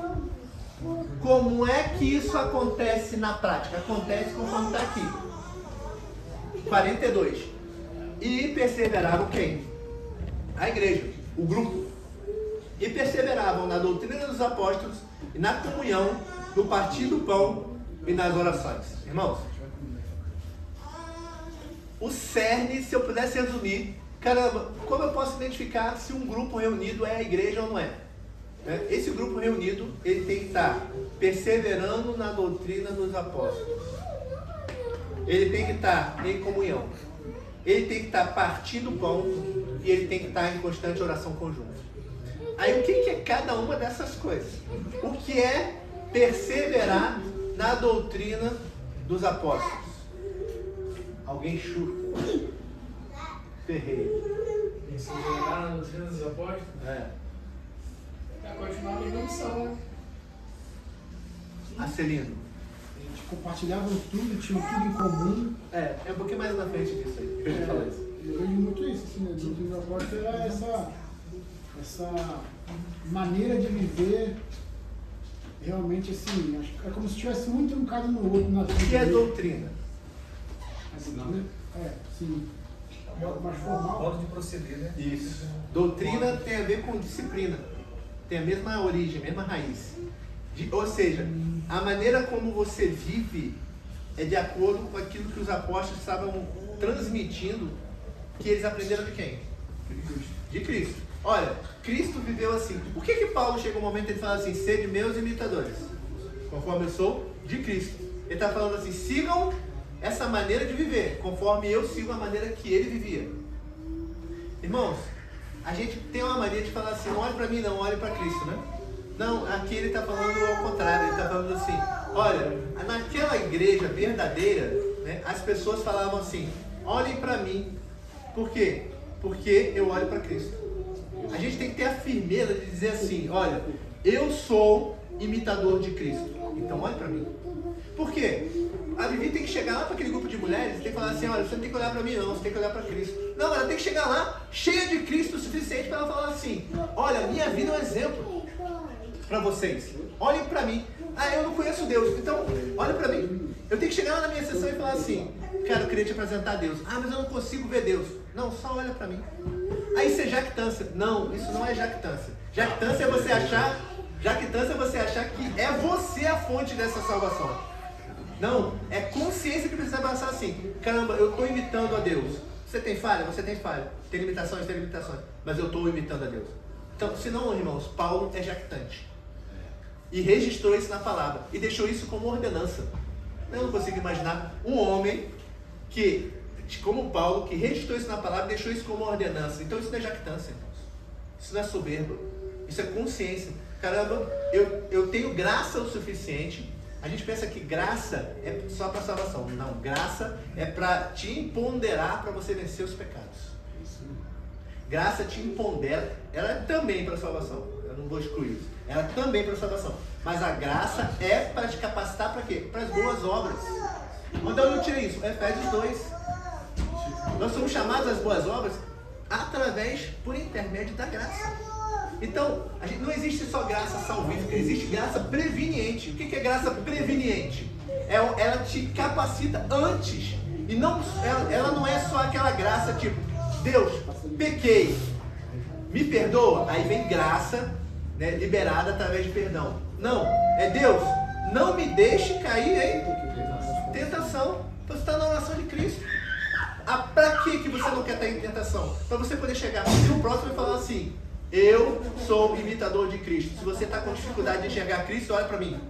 Como é que isso acontece na prática? Acontece conforme está aqui. 42. E perseveravam quem? A igreja, o grupo. E perseveravam na doutrina dos apóstolos, e na comunhão, no partir do pão e nas orações. Irmãos, o cerne, se eu pudesse resumir, caramba, como eu posso identificar se um grupo reunido é a igreja ou não é? Esse grupo reunido, ele tem que estar perseverando na doutrina dos apóstolos. Ele tem que estar em comunhão. Ele tem que estar partindo o pão e ele tem que estar em constante oração conjunta. Aí o que é cada uma dessas coisas? O que é perseverar na doutrina dos apóstolos? Alguém chuta. Ferreira. Perseverar na doutrina dos apóstolos? É. Continuar na missão. Acelino. Eles compartilhavam tudo, tinham tudo em comum. É um pouquinho mais na frente disso aí. Deixa eu falar isso. Eu vejo muito isso, assim, né? Dentro do apóstolo era essa maneira de viver realmente assim, acho que é como se estivesse muito um caso no outro na vida. O que é doutrina? Sim. É algo mais formal. Modo de proceder, né? Isso. Doutrina tem a ver com disciplina. Tem a mesma origem, a mesma raiz. Ou seja, a maneira como você vive é de acordo com aquilo que os apóstolos estavam transmitindo, que eles aprenderam de quem? De Cristo. Olha, Cristo viveu assim. Por que Paulo chega um momento e ele fala assim, sede meus imitadores? conforme eu sou de Cristo. Ele está falando assim, sigam essa maneira de viver, conforme eu sigo a maneira que ele vivia. Irmãos, a gente tem uma mania de falar assim, não olhe para mim não, olhe para Cristo, né? Não, aqui ele está falando ao contrário, ele está falando assim, olha, naquela igreja verdadeira, né, as pessoas falavam assim, olhem para mim. Por quê? Porque eu olho para Cristo. A gente tem que ter a firmeza de dizer assim, olha, eu sou imitador de Cristo, então olhe para mim. Por quê? A Vivi tem que chegar lá para aquele grupo de mulheres e tem que falar assim, olha, você não tem que olhar para mim não, você tem que olhar para Cristo. Não, ela tem que chegar lá cheia de Cristo o suficiente para ela falar assim, olha, minha vida é um exemplo para vocês. Olhem para mim. Ah, eu não conheço Deus, então olha para mim. Eu tenho que chegar lá na minha sessão e falar assim, cara, eu queria te apresentar a Deus. Ah, mas eu não consigo ver Deus. Não, só olha para mim. Aí isso é jactância. Não, isso não é jactância. Jactância é você achar que é você a fonte dessa salvação. Não, é consciência que precisa passar assim. Caramba, eu estou imitando a Deus. Você tem falha? Você tem falha. Tem limitações? Tem limitações. Mas eu estou imitando a Deus. Então, se não, irmãos, Paulo é jactante. E registrou isso na palavra. E deixou isso como ordenança. Eu não consigo imaginar um homem que, como Paulo, que registrou isso na palavra e deixou isso como ordenança. Então isso não é jactância, irmãos. Isso não é soberba. Isso é consciência. Caramba, eu tenho graça o suficiente. A gente pensa que graça é só para salvação. Não, graça é para te empoderar para você vencer os pecados. Graça te empodera. Ela é também para salvação. Eu não vou excluir isso. Ela é também para salvação. Mas a graça é para te capacitar para quê? Para as boas obras. Onde eu tirei isso? Efésios 2. Nós somos chamados às boas obras por intermédio da graça. Então, não existe só graça salvífica, existe graça preveniente. O que é graça preveniente? Ela te capacita antes. E não, ela não é só aquela graça tipo, Deus, pequei, me perdoa. Aí vem graça, né, liberada através de perdão. Não, é Deus, não me deixe cair em tentação. Você está na oração de Cristo. Para que você não quer estar em tentação? Para você poder chegar no seu próximo e falar assim, eu sou imitador de Cristo. Se você está com dificuldade de enxergar Cristo, olha para mim.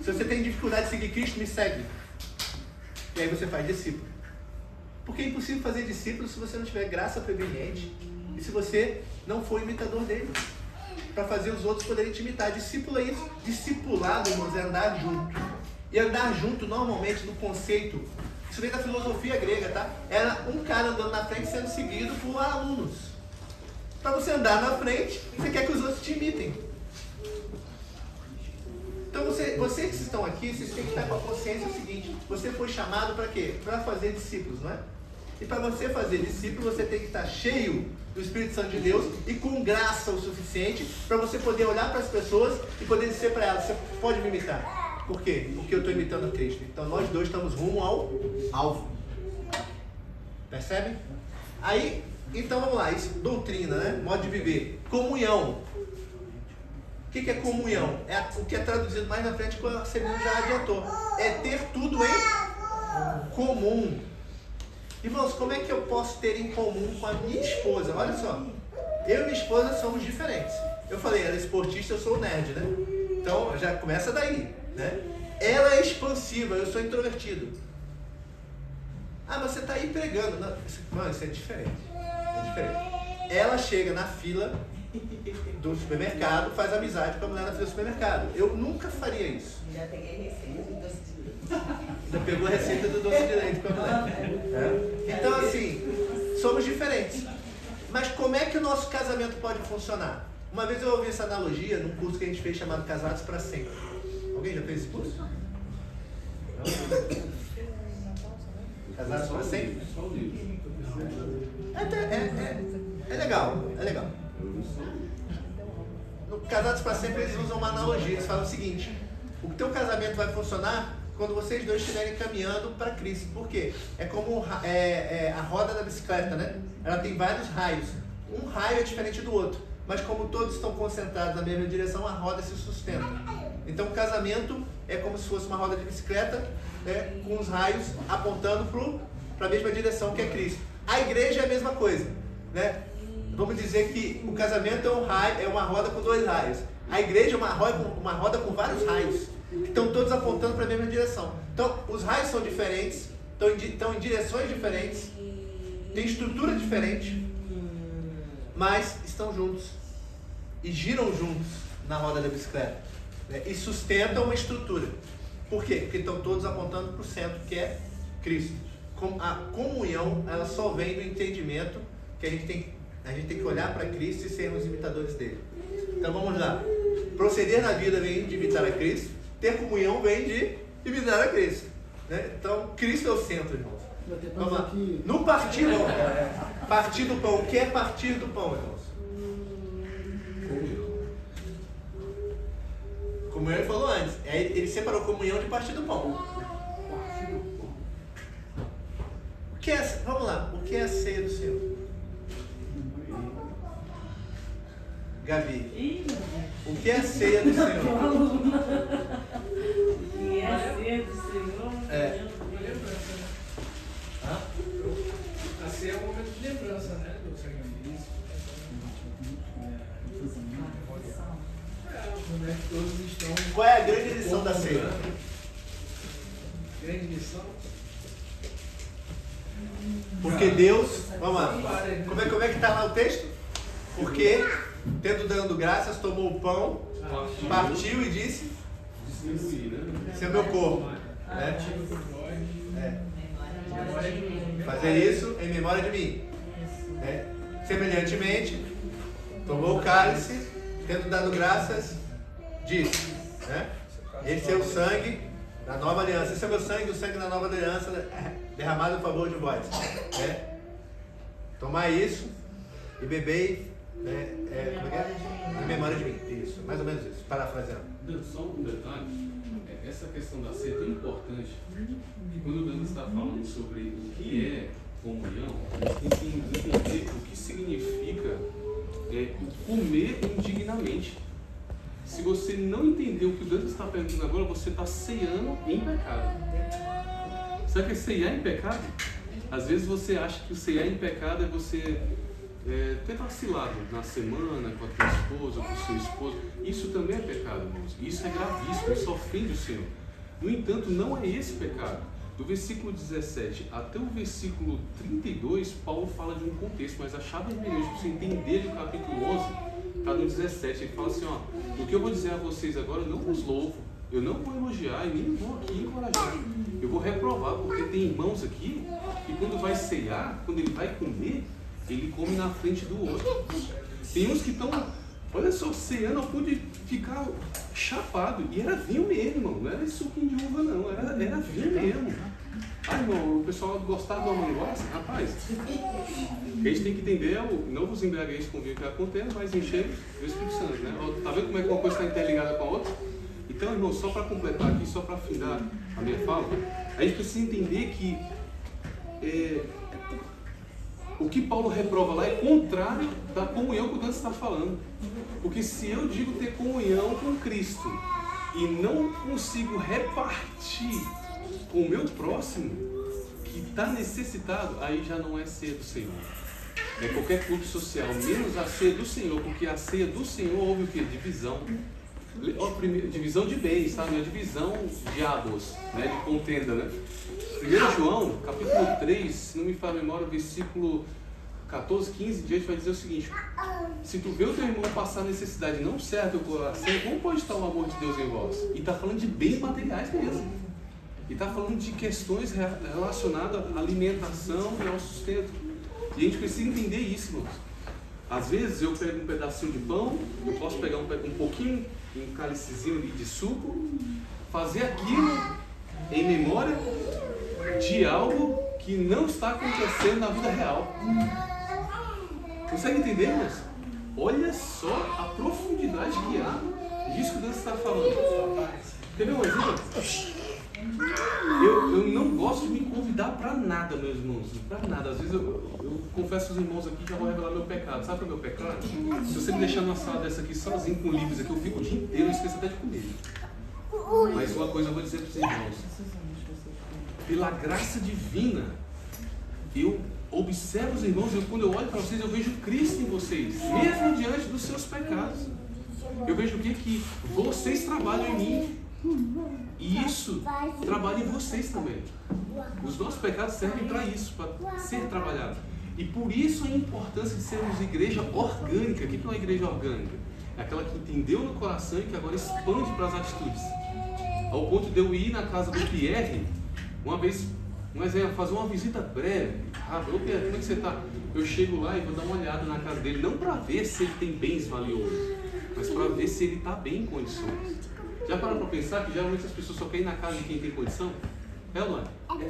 Se você tem dificuldade de seguir Cristo, me segue. E aí você faz discípulo. Porque é impossível fazer discípulo se você não tiver graça preveniente e se você não for imitador dele. Para fazer os outros poderem te imitar. Discípulo é isso. Discipulado, irmãos, é andar junto. E andar junto, normalmente, no conceito, isso vem da filosofia grega, tá? Era um cara andando na frente sendo seguido por alunos. Para você andar na frente, você quer que os outros te imitem. Então vocês que estão aqui, vocês têm que estar com a consciência do seguinte, você foi chamado para quê? Para fazer discípulos, não é? E para você fazer discípulo, você tem que estar cheio do Espírito Santo de Deus e com graça o suficiente para você poder olhar para as pessoas e poder dizer para elas, você pode me imitar. Por quê? Porque eu estou imitando a Cristo. Então nós dois estamos rumo ao alvo. Percebe? Aí, então vamos lá, isso, doutrina, né? Modo de viver. Comunhão. O que é comunhão? É o que é traduzido mais na frente, que a Celina já adiantou. É ter tudo em comum. Irmãos, como é que eu posso ter em comum com a minha esposa? Olha só, eu e minha esposa somos diferentes. Eu falei, ela é esportista, eu sou nerd, né? Então já começa daí, né? Ela é expansiva, eu sou introvertido. Ah, mas você está aí pregando. Não, isso é diferente. É diferente. Ela chega na fila do supermercado, faz amizade com a mulher na fila do supermercado. Eu nunca faria isso. Já peguei receita do doce de leite. Já pegou a receita do doce de leite com a mulher. Então, assim, somos diferentes. Mas como é que o nosso casamento pode funcionar? Uma vez eu ouvi essa analogia num curso que a gente fez chamado Casados para Sempre. Alguém já fez esse curso? Não? Casados para Sempre? É legal, é legal. No Casados para Sempre eles usam uma analogia, eles falam o seguinte: o teu casamento vai funcionar quando vocês dois estiverem caminhando para Cristo. Por quê? É como a roda da bicicleta, né? Ela tem vários raios. Um raio é diferente do outro, mas como todos estão concentrados na mesma direção, a roda se sustenta. Então o casamento é como se fosse uma roda de bicicleta, né, com os raios apontando para a mesma direção, que é Cristo. A igreja é a mesma coisa, né? Vamos dizer que o casamento é um raio, é uma roda com dois raios. A igreja é uma roda com vários raios, que estão todos apontando para a mesma direção. Então, os raios são diferentes, estão em direções diferentes, têm estrutura diferente, mas estão juntos e giram juntos na roda da bicicleta, né? E sustentam uma estrutura. Por quê? Porque estão todos apontando para o centro, que é Cristo. A comunhão, ela só vem do entendimento que a gente tem que olhar para Cristo e sermos imitadores dele. Então vamos lá. Proceder na vida vem de imitar a Cristo, ter comunhão vem de imitar a Cristo, né? Então Cristo é o centro, irmãos. Vamos lá. No partir do pão. O que é partir do pão, irmãos? Comunhão ele falou antes. Ele separou comunhão de partir do pão. Vamos lá. O que é a ceia do Senhor? Gabi, o que é a ceia do Senhor? O que é a ceia do Senhor? É. Uma lembrança, né? Hã? A ceia é um momento de lembrança, né? Do sacrifício. Como é que todos estão. Qual é a grande lição da ceia? Grande lição. Porque Deus, vamos lá, como é que está lá o texto? Porque, tendo dando graças, tomou o pão, partiu e disse: Distribuir, né? esse é o meu corpo. Né? Fazer isso em memória de mim. Né? Semelhantemente, tomou o cálice, tendo dado graças, disse: né? Esse é o sangue da nova aliança. Esse é o meu sangue, o sangue da nova aliança, derramado em favor de vós. Né? Tomar isso e bebei, né? Em memória de mim. Isso, mais ou menos isso, parafraseando. Só um detalhe, essa questão da ceia é tão importante que quando o Dani está falando sobre o que é comunhão, a gente tem que entender o que significa comer indignamente. Se você não entender o que o Dani está perguntando agora, você está ceando em pecado. Sabe o que é ceiar em pecado? Às vezes você acha que o ceiar em pecado é você ter vacilado na semana com a tua esposa, com o seu esposo. Isso também é pecado, irmãos. Isso é gravíssimo, isso ofende o Senhor. No entanto, não é esse pecado. Do versículo 17 até o versículo 32, Paulo fala de um contexto, mas a chave hermenêutica para você entender o capítulo 11 está no 17. Ele fala assim: ó, o que eu vou dizer a vocês agora, eu não os louvo, eu não vou elogiar e nem vou aqui encorajar. Eu vou reprovar, porque tem irmãos aqui que quando vai ceiar, quando ele vai comer, ele come na frente do outro. Tem uns que estão, olha só, ceando ao ponto de ficar chapado. E era vinho mesmo, irmão. Não era suquinho de uva, não. Era vinho mesmo. Ah, irmão, o pessoal gostava do mangosta? Rapaz, o que a gente tem que entender é não vos embriagueis com o vinho que acontece, mas encher o Espírito Santo, né? Tá vendo como é que uma coisa está interligada com a outra? Então, irmão, só para completar aqui, só para afinar a minha fala, a gente precisa entender que o que Paulo reprova lá é contrário da comunhão que o Dante está falando. Porque se eu digo ter comunhão com Cristo e não consigo repartir com o meu próximo que está necessitado, aí já não é ceia do Senhor. É qualquer clube social, menos a ceia do Senhor, porque a ceia do Senhor houve o quê? Divisão. Divisão de bens, tá? Não é divisão de abos, né? De contenda, né? 1 João, capítulo 3, se não me falha a memória, versículo 14, 15 diante, vai dizer o seguinte: se tu vê o teu irmão passar necessidade e não serve o coração, como pode estar o amor de Deus em vós? E está falando de bens materiais mesmo. E está falando de questões relacionadas à alimentação e ao sustento. E a gente precisa entender isso, irmãos. Às vezes eu pego um pedacinho de pão, eu posso pegar um pouquinho, um cálicezinho de suco, fazer aquilo em memória de algo que não está acontecendo na vida real. Consegue entender, irmãos? Olha só a profundidade que há disso que Deus está falando. Quer ver um exemplo? Eu não gosto de me convidar para nada, meus irmãos. Para nada. Às vezes eu confesso aos irmãos aqui, já vou revelar meu pecado. Sabe qual é o meu pecado? Se você me deixar numa sala dessa aqui sozinho com livros aqui, eu fico o dia inteiro e esqueço até de comer. Mas uma coisa eu vou dizer para os irmãos: pela graça divina, eu observo os irmãos, quando eu olho para vocês, eu vejo Cristo em vocês, mesmo diante dos seus pecados. Eu vejo o quê? Que vocês trabalham em mim. E isso trabalha em vocês também. Os nossos pecados servem para isso, para ser trabalhado. E por isso a importância de sermos igreja orgânica. O que é uma igreja orgânica? É aquela que entendeu no coração e que agora expande para as atitudes. Ao ponto de eu ir na casa do Pierre, uma vez, fazer uma visita breve. Ô Pierre, como é que você está? Eu chego lá e vou dar uma olhada na casa dele, não para ver se ele tem bens valiosos, mas para ver se ele está bem em condições. Já pararam para pensar que geralmente as pessoas só querem ir na casa de quem tem condição?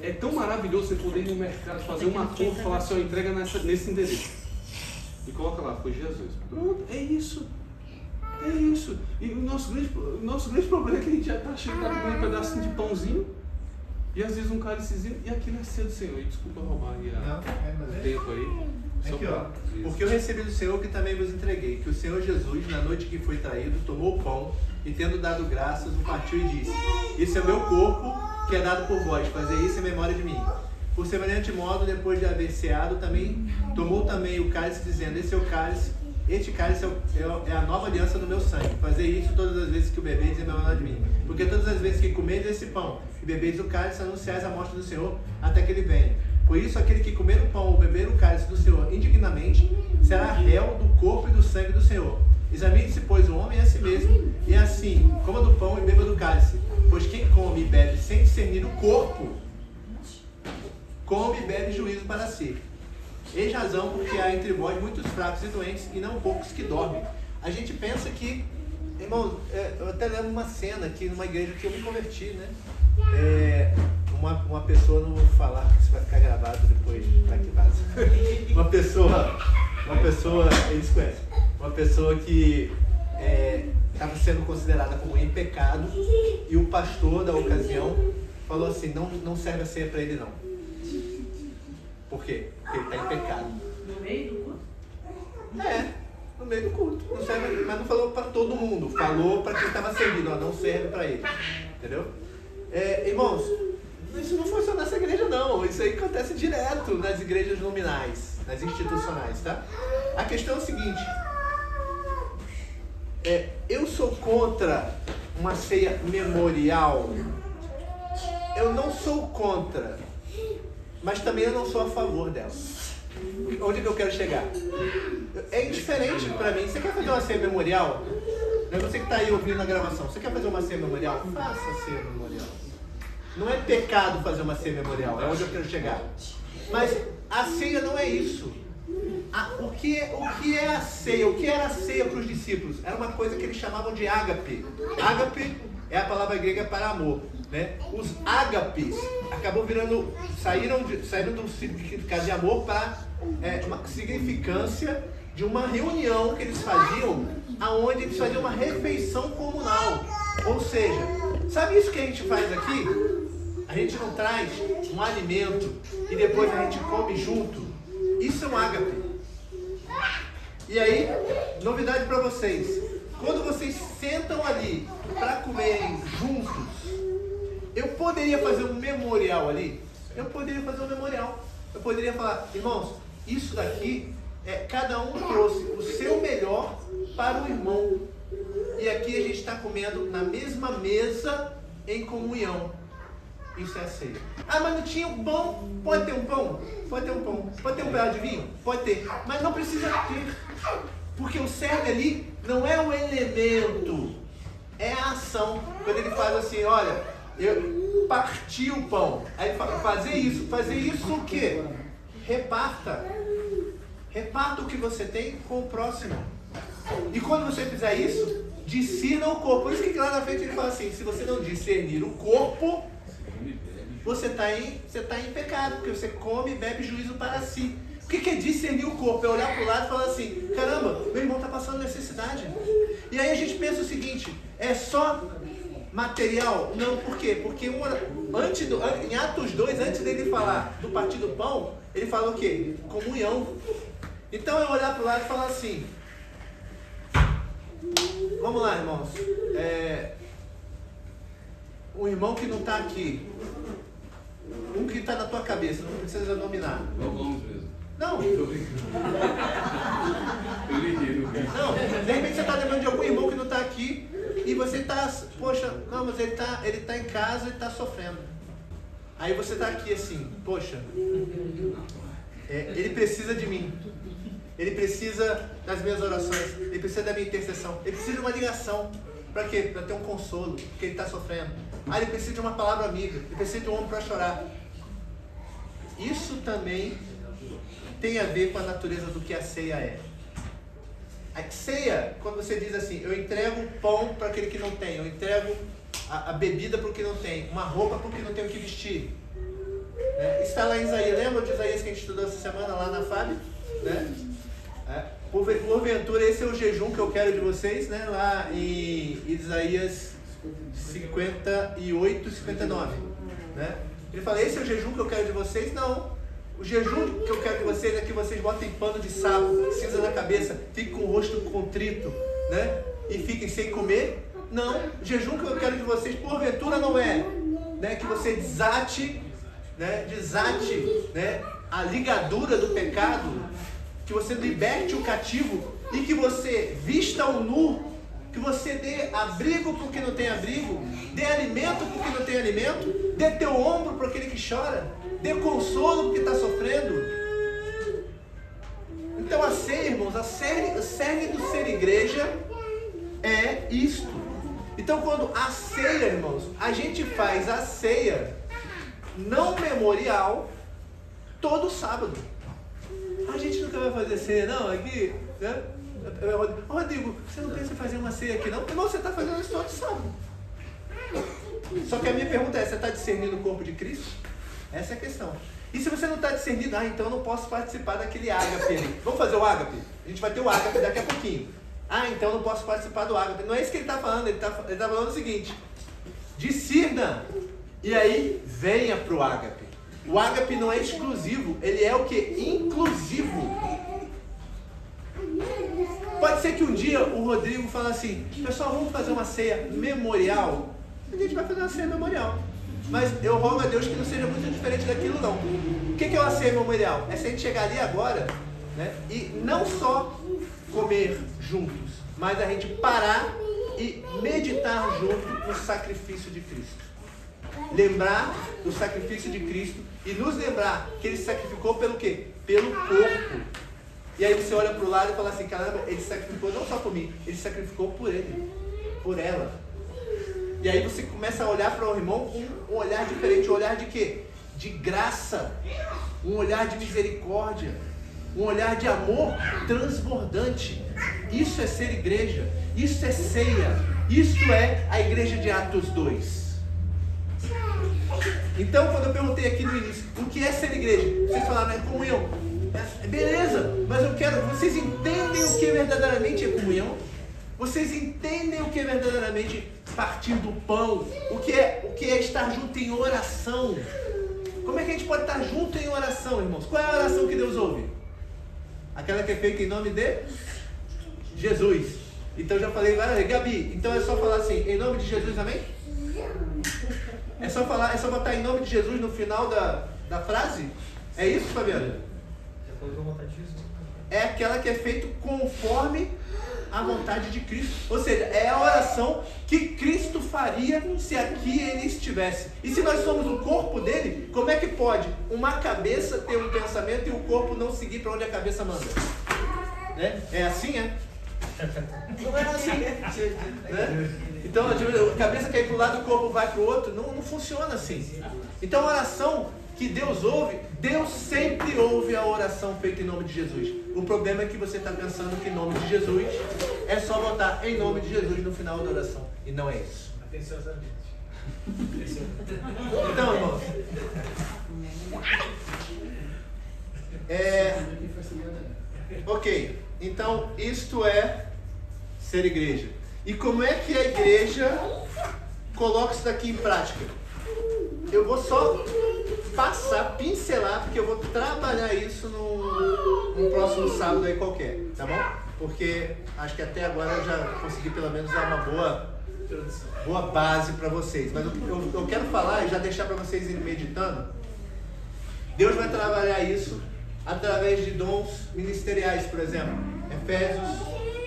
É tão maravilhoso você poder ir no mercado, fazer uma compra e falar assim, ó, entrega nesse endereço. E coloca lá, foi Jesus. Pronto, é isso. É isso. E o nosso grande problema é que a gente já está chegando a comer um pedacinho de pãozinho e às vezes um cálicezinho e aquilo é ser do Senhor. E desculpa roubar aí o tempo aí. Aqui, ó. Porque eu recebi do Senhor que também vos entreguei, que o Senhor Jesus, na noite que foi traído, tomou o pão e, tendo dado graças, o partiu e disse: esse é o meu corpo, que é dado por vós, fazer isso em memória de mim. Por semelhante modo, depois de haver ceado, tomou também o cálice, dizendo: este cálice é a nova aliança do meu sangue. Fazer isso todas as vezes que o bebedes em memória de mim. Porque todas as vezes que comedes esse pão e bebedes o cálice, anunciais a morte do Senhor até que ele venha. Por isso, aquele que comer o pão ou beber o cálice do Senhor indignamente, será réu do corpo e do sangue do Senhor. Examine-se, pois, o homem a si mesmo, e assim, coma do pão e beba do cálice. Pois quem come e bebe sem discernir o corpo, come e bebe juízo para si. Eis razão porque há entre vós muitos fracos e doentes, e não poucos que dormem. A gente pensa que, irmão, eu até lembro uma cena aqui numa igreja que eu me converti, né? Uma pessoa, não vou falar, porque isso vai ficar gravado depois, vai que vaza. Uma pessoa, eles conhecem, uma pessoa que estava sendo considerada como em pecado, e o pastor da ocasião falou assim: não serve a ceia para ele não. Por quê? Porque ele está em pecado. No meio do culto? No meio do culto. Não serve, mas não falou para todo mundo, falou para quem estava servindo, ó, não serve para ele. Entendeu? Irmãos, isso não funciona nessa igreja não, isso aí acontece direto nas igrejas nominais, nas institucionais, tá? A questão é o seguinte, eu sou contra uma ceia memorial, eu não sou contra, mas também eu não sou a favor dela. Onde que eu quero chegar? É indiferente para mim. Você quer fazer uma ceia memorial? Você que está aí ouvindo a gravação, você quer fazer uma ceia memorial? Faça a ceia memorial. Não é pecado fazer uma ceia memorial, é onde eu quero chegar. Mas a ceia não é isso. O que é a ceia? O que era a ceia para os discípulos? Era uma coisa que eles chamavam de ágape. Ágape é a palavra grega para amor, né? Os ágapes saíram do significado de amor para uma significância de uma reunião que eles faziam, aonde eles faziam uma refeição comunal. Ou seja, sabe isso que a gente faz aqui? A gente não traz um alimento e depois a gente come junto. Isso é um ágape. E aí, novidade para vocês. Quando vocês sentam ali para comerem juntos, eu poderia fazer um memorial ali? Eu poderia fazer um memorial. Eu poderia falar: irmãos, isso daqui, cada um trouxe o seu melhor para o irmão. E aqui a gente está comendo na mesma mesa em comunhão. Isso é a ceia. Mas não tinha um pão? Pode ter um pão? Pode ter um pão. Pode ter um pedaço de vinho? Pode ter. Mas não precisa ter. Porque o cerne ali não é o elemento, é a ação. Quando ele faz assim: olha, eu parti o pão. Aí ele fala: fazer isso o quê? Reparta o que você tem com o próximo. E quando você fizer isso, discirna o corpo. Por isso que lá na frente ele fala assim: se você não discernir o corpo, você está em pecado, porque você come e bebe juízo para si. O que é discernir o corpo? É olhar para o lado e falar assim: caramba, meu irmão está passando necessidade. E aí a gente pensa o seguinte: é só material? Não, por quê? Porque em Atos 2, antes dele falar do partir do pão, ele fala o quê? Comunhão. Então é olhar para o lado e falar assim: vamos lá, irmãos. Um irmão que não está aqui, um que está na tua cabeça, não precisa nominar. Vamos mesmo. Não. Tô brincando. Não, de repente você está lembrando de algum irmão que não irmãos, ele tá em casa e está sofrendo. Aí você está aqui assim, poxa, ele precisa de mim. Ele precisa das minhas orações. Ele precisa da minha intercessão. Ele precisa de uma ligação. Para quê? Para ter um consolo, porque ele está sofrendo. Ele precisa de uma palavra amiga. Ele precisa de um ombro para chorar. Isso também tem a ver com a natureza do que a ceia é. A ceia, quando você diz assim, eu entrego pão para aquele que não tem, eu entrego a bebida para o que não tem, uma roupa para o que não tem o que vestir. Está lá em Isaías, lembra de Isaías que a gente estudou essa semana lá na FAB? Né? Porventura, esse é o jejum que eu quero de vocês, né? Lá em Isaías 58, 59. Né? Ele fala, esse é o jejum que eu quero de vocês? Não. O jejum que eu quero de vocês é que vocês botem pano de saco, cinza na cabeça, fiquem com o rosto contrito, né? E fiquem sem comer. Não. O jejum que eu quero de vocês, porventura, não é, né? Que você desate, né? A ligadura do pecado, que você liberte o cativo e que você vista o nu, que você dê abrigo para o que não tem abrigo, dê alimento para o que não tem alimento, dê teu ombro para aquele que chora, dê consolo para o que está sofrendo. Então a ceia, irmãos, o cerne do ser igreja é isto. Então quando a ceia, irmãos, a gente faz a ceia não memorial todo sábado. A gente nunca vai fazer ceia, não, aqui, né? Rodrigo, você não pensa em fazer uma ceia aqui, não? Irmão, você está fazendo isso todo sábado. Só que a minha pergunta é, você está discernindo o corpo de Cristo? Essa é a questão. E se você não está discernindo, então eu não posso participar daquele ágape ali. Vamos fazer o ágape? A gente vai ter o ágape daqui a pouquinho. Então eu não posso participar do ágape. Não é isso que ele está falando, ele está falando o seguinte, discerna, e aí venha para o ágape. O ágape não é exclusivo, ele é o que? Inclusivo. Pode ser que um dia o Rodrigo fale assim, pessoal, vamos fazer uma ceia memorial. A gente vai fazer uma ceia memorial. Mas eu rogo a Deus que não seja muito diferente daquilo, não. O que é uma ceia memorial? É se a gente chegar ali agora, né, e não só comer juntos, mas a gente parar e meditar junto no sacrifício de Cristo. Lembrar do sacrifício de Cristo e nos lembrar que Ele se sacrificou pelo quê? Pelo corpo. E aí você olha para o lado e fala assim, caramba, Ele sacrificou não só por mim, Ele sacrificou por ele, por ela. E aí você começa a olhar para o irmão com um olhar diferente, um olhar de quê? De graça, um olhar de misericórdia, um olhar de amor transbordante. Isso é ser igreja, isso é ceia, isso é a igreja de Atos 2. Então, quando eu perguntei aqui no início, o que é ser igreja? Vocês falaram, né, comunhão. Beleza, mas eu quero, vocês entendem o que verdadeiramente é comunhão? Vocês entendem o que é verdadeiramente partir do pão? O que é estar junto em oração? Como é que a gente pode estar junto em oração, irmãos? Qual é a oração que Deus ouve? Aquela que é feita em nome de Jesus. Então eu já falei várias vezes, Gabi, então é só falar assim, em nome de Jesus, amém? É só botar em nome de Jesus no final da frase? É isso, Fabiano? É aquela que é feita conforme a vontade de Cristo. Ou seja, é a oração que Cristo faria se aqui Ele estivesse. E se nós somos o corpo dele, como é que pode uma cabeça ter um pensamento e o corpo não seguir para onde a cabeça manda? É assim, é? Não é assim, né? Então a cabeça quer ir para um lado e o corpo vai para o outro. Não funciona assim. Então a oração que Deus ouve, Deus sempre ouve a oração feita em nome de Jesus. O problema é que você está pensando que em nome de Jesus é só botar em nome de Jesus no final da oração. E não é isso. Atenciosamente. Então, irmãos, ok, então isto é ser igreja. E como é que a igreja coloca isso daqui em prática? Eu vou só pincelar, porque eu vou trabalhar isso no próximo sábado aí qualquer, tá bom? Porque acho que até agora eu já consegui pelo menos dar uma boa base para vocês. Mas eu quero falar e já deixar para vocês irem meditando. Deus vai trabalhar isso através de dons ministeriais, por exemplo. Efésios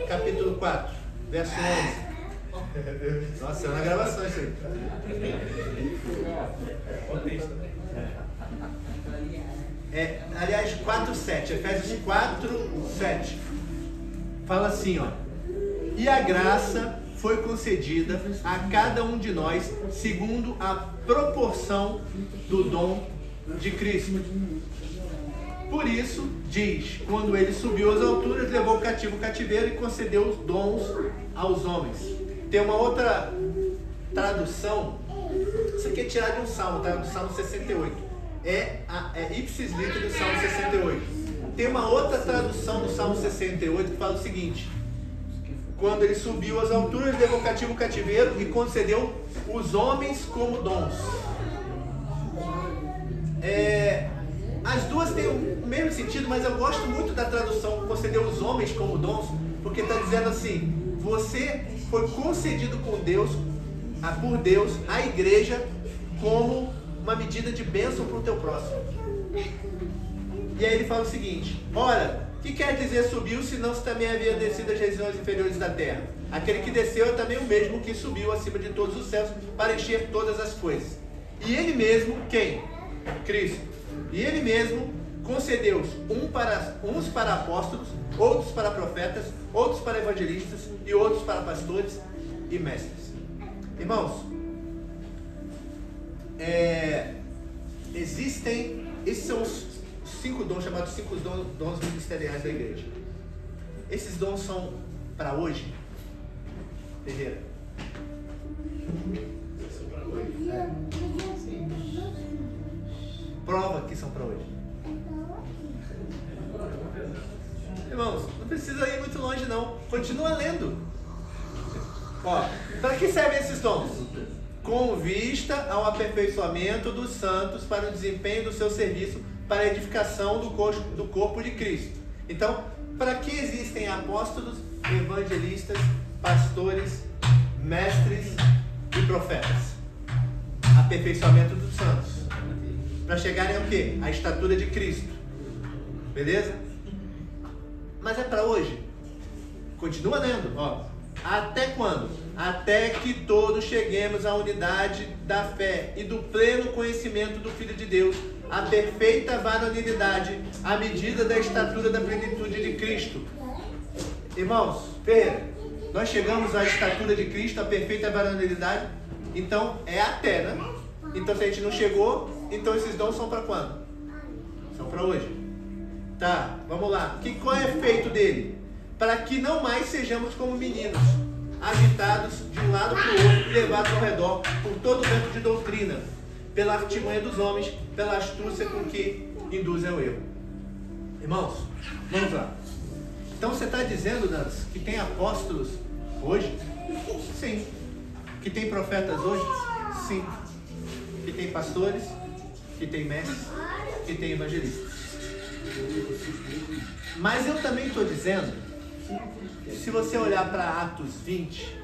capítulo 4, verso 11. Nossa, é uma gravação isso aí. Aliás, 4:7, Efésios 4:7. Fala assim, ó. E a graça foi concedida a cada um de nós segundo a proporção do dom de Cristo. Por isso, diz, quando ele subiu às alturas, levou o cativo o cativeiro e concedeu os dons aos homens. Tem uma outra tradução, isso aqui é tirado de um salmo, tá? Do Salmo 68. É ipsis literis do Salmo 68. Tem uma outra tradução do Salmo 68 que fala o seguinte: quando ele subiu às alturas, levou cativo o cativeiro e concedeu os homens como dons. As duas têm o mesmo sentido, mas eu gosto muito da tradução concedeu os homens como dons, porque está dizendo assim: você foi concedido por Deus, a igreja, como uma medida de bênção para o teu próximo. E aí ele fala o seguinte: ora, o que quer dizer subiu, se não se também havia descido às regiões inferiores da terra? Aquele que desceu é também o mesmo que subiu acima de todos os céus para encher todas as coisas. E ele mesmo, quem? Cristo. E ele mesmo concedeu uns para apóstolos, outros para profetas, outros para evangelistas e outros para pastores e mestres. Irmãos, esses são os 5 dons, chamados 5 dons ministeriais da igreja. Esses dons são para hoje? Ferreira? São para hoje? Sim. Prova que são para hoje. Irmãos, não precisa ir muito longe não. Continua lendo. Ó, para que servem esses dons? Com vista ao aperfeiçoamento dos santos para o desempenho do seu serviço para a edificação do corpo de Cristo. Então, para que existem apóstolos, evangelistas, pastores, mestres e profetas? Aperfeiçoamento dos santos. Para chegarem ao quê? À estatura de Cristo. Beleza? Mas é para hoje? Continua lendo, ó. Até quando? Até que todos cheguemos à unidade da fé e do pleno conhecimento do Filho de Deus, a perfeita varonilidade, à medida da estatura da plenitude de Cristo. Irmãos, Ferreira, nós chegamos à estatura de Cristo, a perfeita varonilidade, então é até, né? Então se a gente não chegou, então esses dons são para quando? São para hoje. Tá, vamos lá. Qual é o efeito dele? Para que não mais sejamos como meninos, agitados de um lado para o outro, levados ao redor por todo o vento de doutrina, pela artimanha dos homens, pela astúcia com que induzem ao erro. Irmãos, vamos lá. Então você está dizendo, Nans, que tem apóstolos hoje? Sim. Que tem profetas hoje? Sim. Que tem pastores? Que tem mestres? Que tem evangelistas? Mas eu também estou dizendo, se você olhar para Atos 20,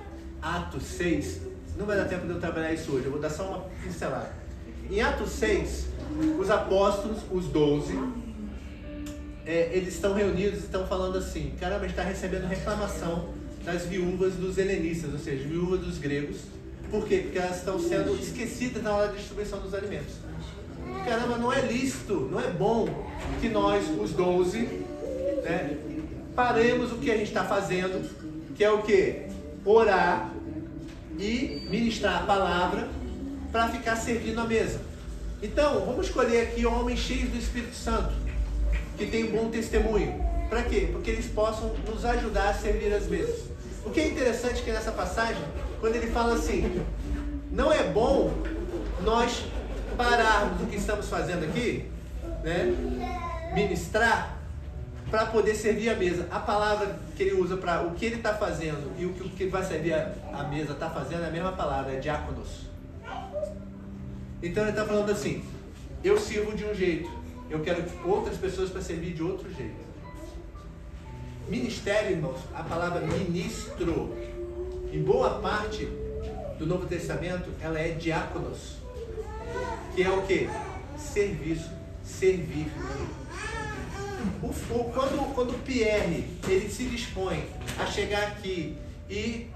Atos 6, não vai dar tempo de eu trabalhar isso hoje, eu vou dar só uma pincelada. Em Atos 6, os apóstolos, os 12, eles estão reunidos e estão falando assim: caramba, a gente está recebendo reclamação das viúvas dos helenistas, ou seja, viúvas dos gregos. Por quê? Porque elas estão sendo esquecidas na hora da distribuição dos alimentos. Caramba, não é lícito, não é bom que nós, os 12, né, paremos o que a gente está fazendo, que é o quê? Orar e ministrar a palavra para ficar servindo a mesa. Então, vamos escolher aqui homens cheios do Espírito Santo, que tem um bom testemunho. Para quê? Porque eles possam nos ajudar a servir as mesas. O que é interessante é que nessa passagem, quando ele fala assim, não é bom nós pararmos o que estamos fazendo aqui, né, ministrar, para poder servir a mesa. A palavra que ele usa para o que ele está fazendo e o que vai servir a mesa está fazendo é a mesma palavra, é diáconos. Então ele está falando assim: eu sirvo de um jeito, eu quero outras pessoas para servir de outro jeito. Ministério, irmãos, a palavra ministro, em boa parte do Novo Testamento, ela é diáconos, que é o que? Serviço, servir. Quando Pierre ele se dispõe a chegar aqui e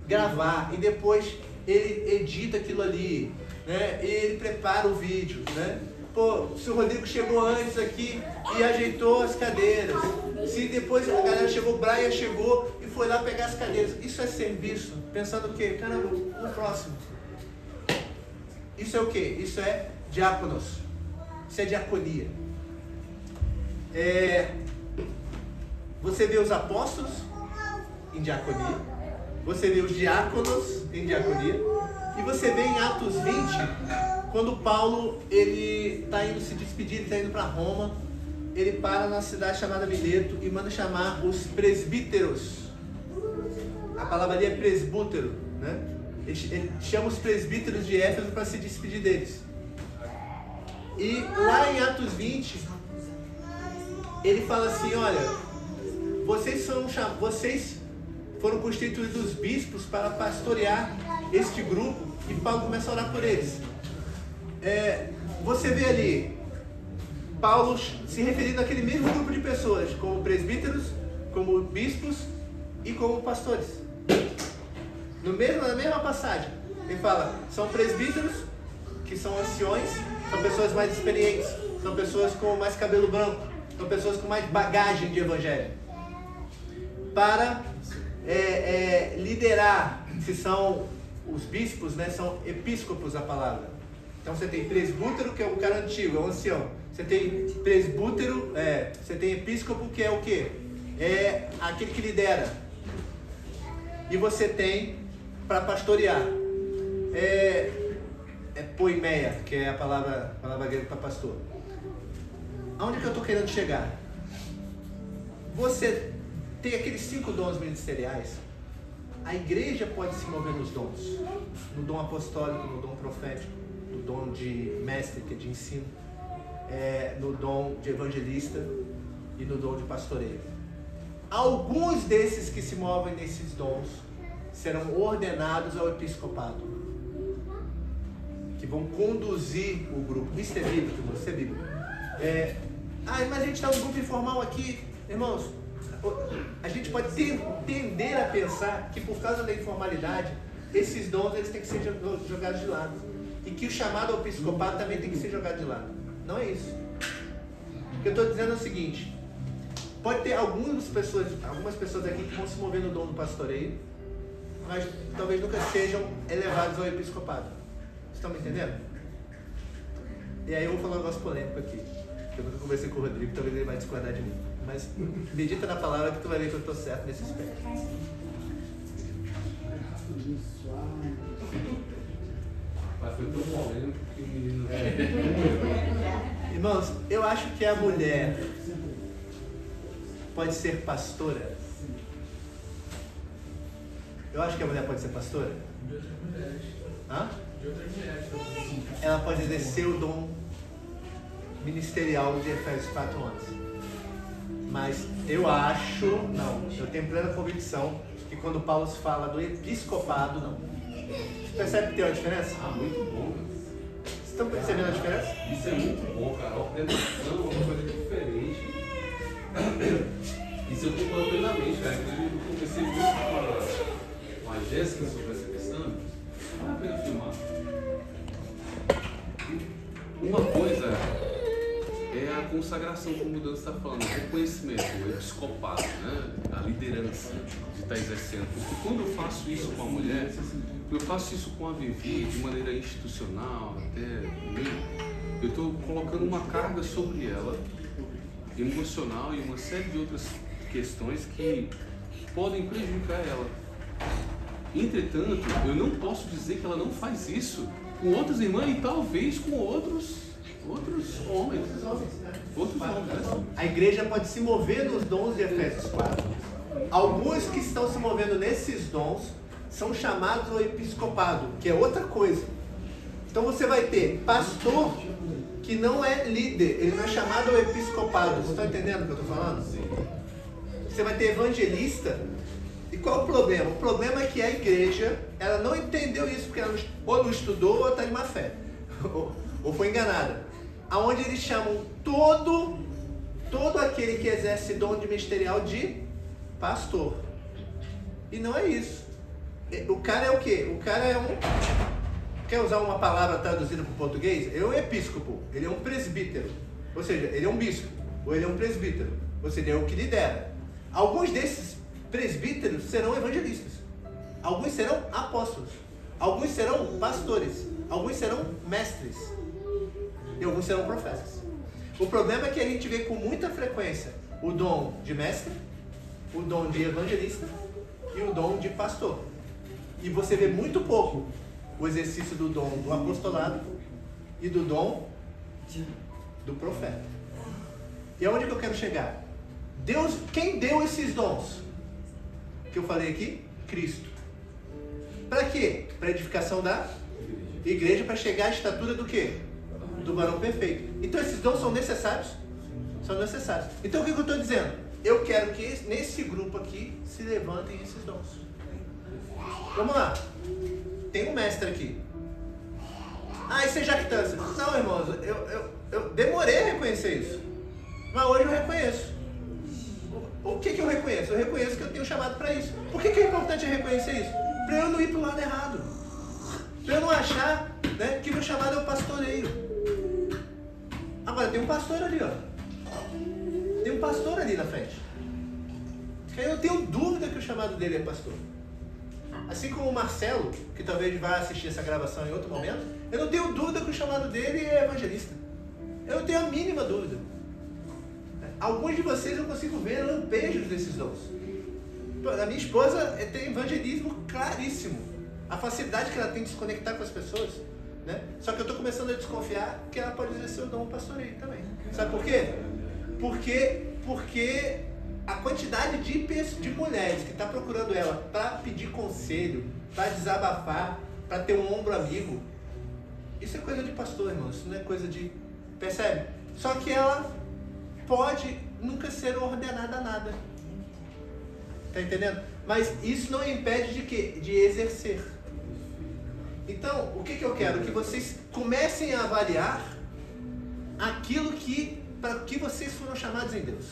gravar e depois ele edita aquilo ali, né? E ele prepara o vídeo, né? Pô, se o Rodrigo chegou antes aqui e ajeitou as cadeiras, se depois a galera chegou, o Brian chegou e foi lá pegar as cadeiras, isso é serviço, pensando o quê? Caramba, no próximo. Isso é o quê? Isso é diáconos, isso é diaconia. Você vê os apóstolos em diaconia, você vê os diáconos em diaconia, e você vê em Atos 20, quando Paulo ele está indo se despedir, ele está indo para Roma, ele para na cidade chamada Mileto e manda chamar os presbíteros. A palavra ali é presbútero, né? Ele chama os presbíteros de Éfeso para se despedir deles. E lá em Atos 20, ele fala assim, olha, vocês foram constituídos bispos para pastorear este grupo, e Paulo começa a orar por eles. Você vê ali Paulo se referindo àquele mesmo grupo de pessoas, como presbíteros, como bispos e como pastores. Na mesma passagem, ele fala, são presbíteros, que são anciões, são pessoas mais experientes, são pessoas com mais cabelo branco, são pessoas com mais bagagem de evangelho, para liderar, se são os bispos, né, são episcopos a palavra. Então você tem presbútero, que é o cara antigo, é o ancião. Você tem presbútero, você tem episcopo, que é o quê? É aquele que lidera. E você tem para pastorear. Poimeia, que é a palavra grega para pastor. Aonde que eu estou querendo chegar? Você tem aqueles 5 dons ministeriais. A igreja pode se mover nos dons. No dom apostólico, no dom profético, no dom de mestre, que é de ensino, no dom de evangelista e no dom de pastoreio. Alguns desses que se movem nesses dons serão ordenados ao episcopado, que vão conduzir o grupo. Isso é bíblico, isso é bíblico. Mas a gente está um grupo informal aqui, irmãos. A gente pode tender a pensar que por causa da informalidade, esses dons eles têm que ser jogados de lado. E que o chamado ao episcopado também tem que ser jogado de lado. Não é isso. O que eu estou dizendo é o seguinte: pode ter algumas pessoas aqui que vão se mover no dom do pastoreio, mas talvez nunca sejam elevados ao episcopado. Vocês estão me entendendo? E aí eu vou falar um negócio polêmico aqui. Eu nunca conversei com o Rodrigo, talvez ele vai discordar de mim. Mas medita na palavra que tu vai ver que eu estou certo nesse aspecto. Mas foi tão polêmico que o menino... Irmãos, eu acho que a mulher pode ser pastora. Eu acho que a mulher pode ser pastora. De outras mulheres. Hã? De outras mulheres. Ela pode exercer o dom ministerial de Efésios 4:11. Mas eu tenho plena convicção que quando Paulo fala do episcopado, não. Você percebe que tem uma diferença? Muito bom. Vocês estão percebendo a diferença? Isso é muito bom, cara. A ordenação é uma coisa diferente. Isso eu concordo plenamente, cara. Inclusive, eu conversei muito com a Jéssica sobre essa questão. Vale a pena filmar. Uma coisa é a consagração, como o Dan está falando, o reconhecimento, o episcopado, né? A liderança de estar exercendo. Porque quando eu faço isso com a mulher, eu faço isso com a Vivi de maneira institucional, até eu estou colocando uma carga sobre ela, emocional e uma série de outras questões que podem prejudicar ela. Entretanto, eu não posso dizer que ela não faz isso com outras irmãs e talvez com outros homens. Outros homens, né? A igreja pode se mover nos dons de Efésios 4. Alguns que estão se movendo nesses dons são chamados ao episcopado, que é outra coisa. Então você vai ter pastor que não é líder, ele não é chamado ao episcopado. Vocês estão entendendo o que eu estou falando? Sim. Você vai ter evangelista. E qual é o problema? O problema é que a igreja, ela não entendeu isso, porque ela ou não estudou ou está de má fé, ou foi enganada. Aonde eles chamam todo aquele que exerce dom de ministerial de pastor. E não é isso. O cara é o quê? O cara é um... Quer usar uma palavra traduzida para o português? Ele é um episcopo, ele é um presbítero. Ou seja, ele é um bispo, ou ele é um presbítero. Ou seja, é o que lidera. Alguns desses presbíteros serão evangelistas. Alguns serão apóstolos. Alguns serão pastores. Alguns serão mestres. E alguns serão profetas. O problema é que a gente vê com muita frequência o dom de mestre, o dom de evangelista e o dom de pastor. E você vê muito pouco o exercício do dom do apostolado e do dom do profeta. E aonde que eu quero chegar? Deus, quem deu esses dons? Que eu falei aqui? Cristo. Para quê? Para edificação da igreja, para chegar à estatura do quê? Do varão perfeito. Então esses dons são necessários? São necessários. Então o que eu estou dizendo? Eu quero que nesse grupo aqui se levantem esses dons. Vamos lá. Tem um mestre aqui. Ah, isso é jactância. Não, irmãos, eu demorei a reconhecer isso. Mas hoje eu reconheço. O que eu reconheço? Eu reconheço que eu tenho chamado para isso. Por que é importante reconhecer isso? Para eu não ir para o lado errado. Para eu não achar, né, que meu chamado é o pastoreio. Agora, tem um pastor ali, ó. Tem um pastor ali na frente. Eu não tenho dúvida que o chamado dele é pastor. Assim como o Marcelo, que talvez vá assistir essa gravação em outro momento, eu não tenho dúvida que o chamado dele é evangelista. Eu não tenho a mínima dúvida. Alguns de vocês eu consigo ver lampejos desses dons. A minha esposa tem evangelismo claríssimo. A facilidade que ela tem de se conectar com as pessoas, né? Só que eu estou começando a desconfiar que ela pode exercer o dom pastoreio também. Sabe por quê? Porque a quantidade de mulheres que está procurando ela para pedir conselho, para desabafar, para ter um ombro amigo, isso é coisa de pastor, irmão. Isso não é coisa de... Percebe? Só que ela pode nunca ser ordenada a nada. Tá entendendo? Mas isso não impede de quê? De exercer. Então, o que eu quero? Que vocês comecem a avaliar aquilo para que vocês foram chamados em Deus.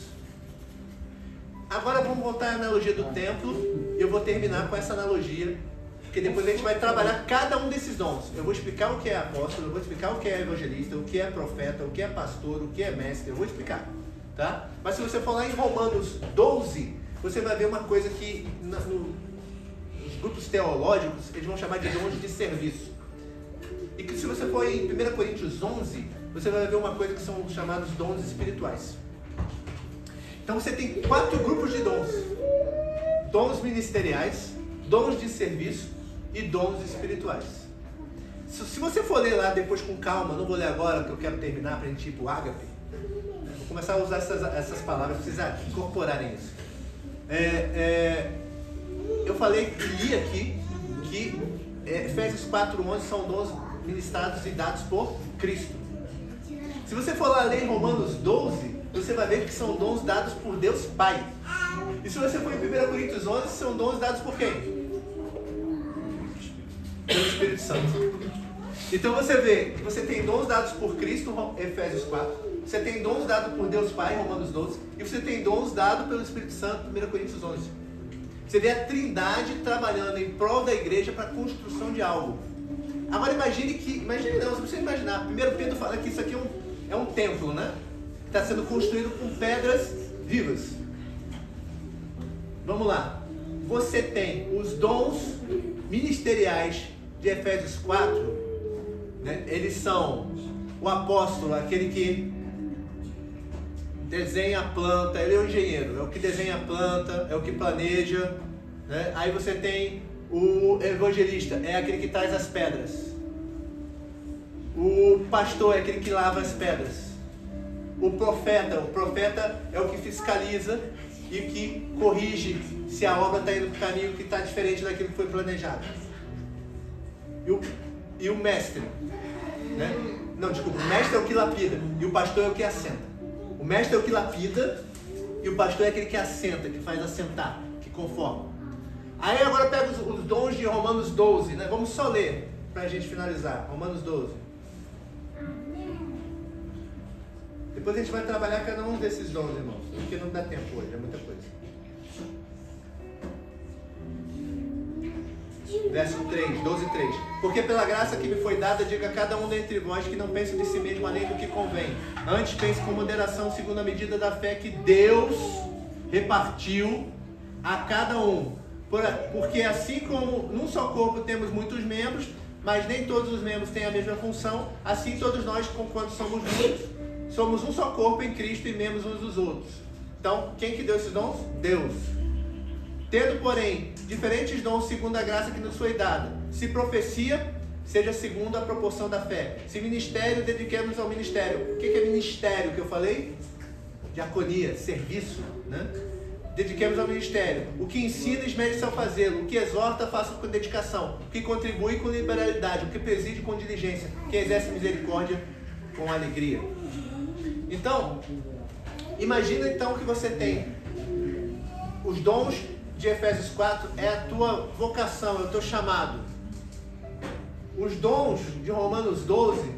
Agora vamos voltar à analogia do templo. Eu vou terminar com essa analogia, porque depois a gente vai trabalhar cada um desses dons. Eu vou explicar o que é apóstolo, eu vou explicar o que é evangelista, o que é profeta, o que é pastor, o que é mestre. Eu vou explicar, tá? Mas se você for lá em Romanos 12, você vai ver uma coisa que nos grupos teológicos eles vão chamar de dons de serviço. E que se você for em 1 Coríntios 11, você vai ver uma coisa que são chamados dons espirituais. Então você tem 4 grupos de dons. Dons ministeriais, dons de serviço e dons espirituais. Se você for ler lá depois com calma, não vou ler agora porque eu quero terminar para a gente ir para o ágape. Vou começar a usar essas palavras para vocês incorporarem isso. Eu falei e li aqui que Efésios 4:11 são dons ministrados e dados por Cristo. Se você for lá ler em Romanos 12, você vai ver que são dons dados por Deus Pai. E se você for em 1 Coríntios 11, são dons dados por quem? Pelo Espírito Santo. Então você vê que você tem dons dados por Cristo, Efésios 4. Você tem dons dados por Deus Pai, Romanos 12. E você tem dons dados pelo Espírito Santo, 1 Coríntios 11. Você vê a Trindade trabalhando em prol da igreja para a construção de algo. Agora imagine não, você precisa imaginar. 1 Pedro fala que isso aqui é um templo, né? Está sendo construído com pedras vivas. Vamos lá. Você tem os dons ministeriais de Efésios 4, né? Eles são o apóstolo, aquele que desenha a planta, ele é o engenheiro, é o que desenha a planta, é o que planeja, né? Aí você tem o evangelista, é aquele que traz as pedras. O pastor é aquele que lava as pedras. O profeta é o que fiscaliza e que corrige se a obra está indo para o caminho que está diferente daquilo que foi planejado. E o mestre, né? Não, desculpa, o mestre é o que lapida e o pastor é o que assenta. O mestre é o que lapida e o pastor é aquele que assenta, que faz assentar, que conforma. Aí agora pega os dons de Romanos 12, né? Vamos só ler para a gente finalizar. Romanos 12. Depois a gente vai trabalhar cada um desses dons, irmãos, porque não dá tempo hoje, é muita coisa. verso 3, 12, 3. Porque pela graça que me foi dada, diga a cada um dentre vós que não pense de si mesmo além do que convém. Antes pense com moderação, segundo a medida da fé que Deus repartiu a cada um. Porque assim como num só corpo temos muitos membros, mas nem todos os membros têm a mesma função, assim todos nós, conquanto somos muitos, somos um só corpo em Cristo e membros uns dos outros. Então, quem que deu esses dons? Deus. Tendo, porém, diferentes dons segundo a graça que nos foi dada. Se profecia, seja segundo a proporção da fé. Se ministério, dediquemos ao ministério. O que é ministério que eu falei? Diaconia, serviço, né? Dediquemos ao ministério. O que ensina, esmere-se ao fazê-lo. O que exorta, faça com dedicação. O que contribui com liberalidade. O que preside com diligência. Quem exerce misericórdia com alegria. Então, imagina então que você tem os dons de Efésios 4, é a tua vocação, é o teu chamado. Os dons de Romanos 12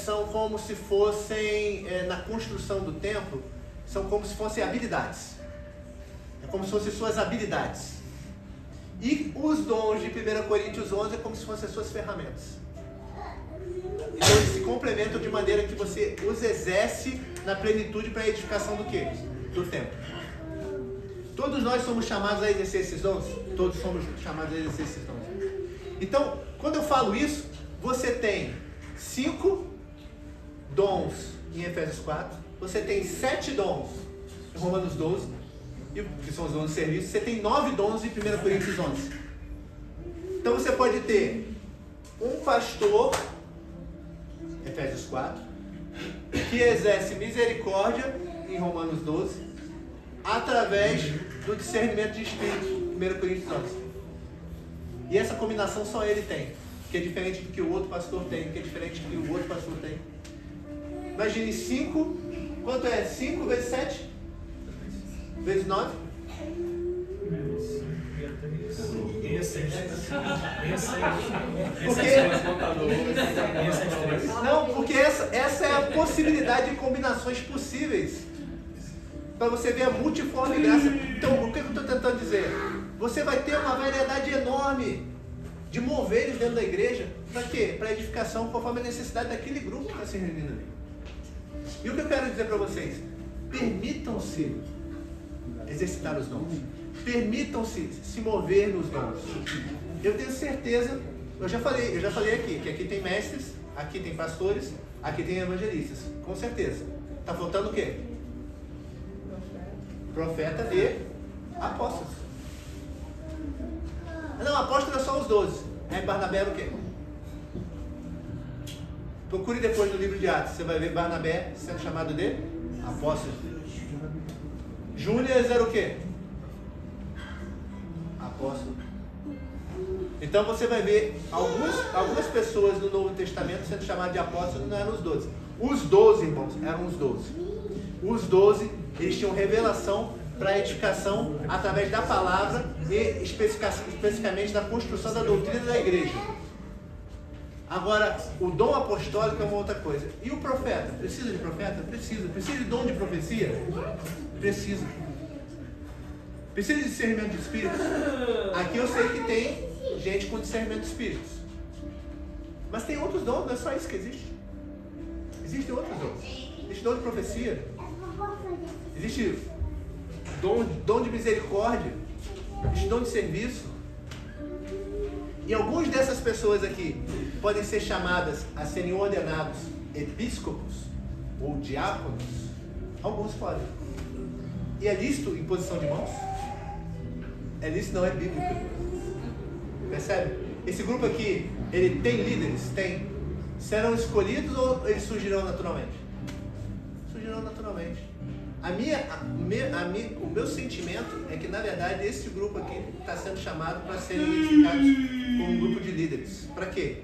são como se fossem, na construção do templo, são como se fossem habilidades. É como se fossem suas habilidades. E os dons de 1 Coríntios 11 é como se fossem as suas ferramentas. Então eles se complementam de maneira que você os exerce na plenitude para a edificação do quê? Do templo. Todos nós somos chamados a exercer esses dons? Todos somos chamados a exercer esses dons. Então, quando eu falo isso, você tem 5 dons em Efésios 4, você tem 7 dons em Romanos 12, que são os dons de serviço, você tem 9 dons em 1 Coríntios 11. Então você pode ter um pastor, Efésios 4, que exerce misericórdia em Romanos 12, através do discernimento de espírito, 1 Coríntios 11. E essa combinação só ele tem, que é diferente do que o outro pastor tem, que é diferente do que o outro pastor tem. Imagine 5, quanto é? 5 vezes 7? Vezes 9? Porque essa é a possibilidade de combinações possíveis para você ver a multiforme graça. Então, o que eu estou tentando dizer? Você vai ter uma variedade enorme de moveres dentro da igreja. Para quê? Para edificação, conforme a necessidade daquele grupo que está se reunindo ali. E o que eu quero dizer para vocês? Permitam-se exercitar os dons. Permitam-se se mover nos dons. Eu tenho certeza, eu já falei aqui, que aqui tem mestres, aqui tem pastores, aqui tem evangelistas. Com certeza. Está faltando o quê? Profeta de apóstolos. Não, apóstolo é só os 12. Aí Barnabé era o quê? Procure depois no livro de Atos, você vai ver Barnabé sendo chamado de apóstolo. Júnias era o quê? Apóstolo. Então você vai ver algumas pessoas no Novo Testamento sendo chamadas de apóstolos, não eram os 12. Os 12, irmãos, eram os 12. Os 12, eles tinham revelação para a edificação através da palavra e especificamente da construção da doutrina da igreja. Agora, o dom apostólico é uma outra coisa. E o profeta? Precisa de profeta? Precisa. Precisa de dom de profecia? Precisa. Precisa de discernimento de espíritos? Aqui eu sei que tem gente com discernimento de espíritos. Mas tem outros dons, não é só isso que existe. Existem outros dons. Existe dom de profecia. Existe dom de misericórdia. Existe dom de serviço. E algumas dessas pessoas aqui podem ser chamadas a serem ordenados episcopos ou diáconos. Alguns podem. E é lícito em posição de mãos? É lícito, não é bíblico. Percebe? Esse grupo aqui, ele tem líderes? Tem. Serão escolhidos ou eles surgirão naturalmente? Surgirão naturalmente. O meu sentimento é que, na verdade, esse grupo aqui está sendo chamado para serem identificados como um grupo de líderes. Para quê?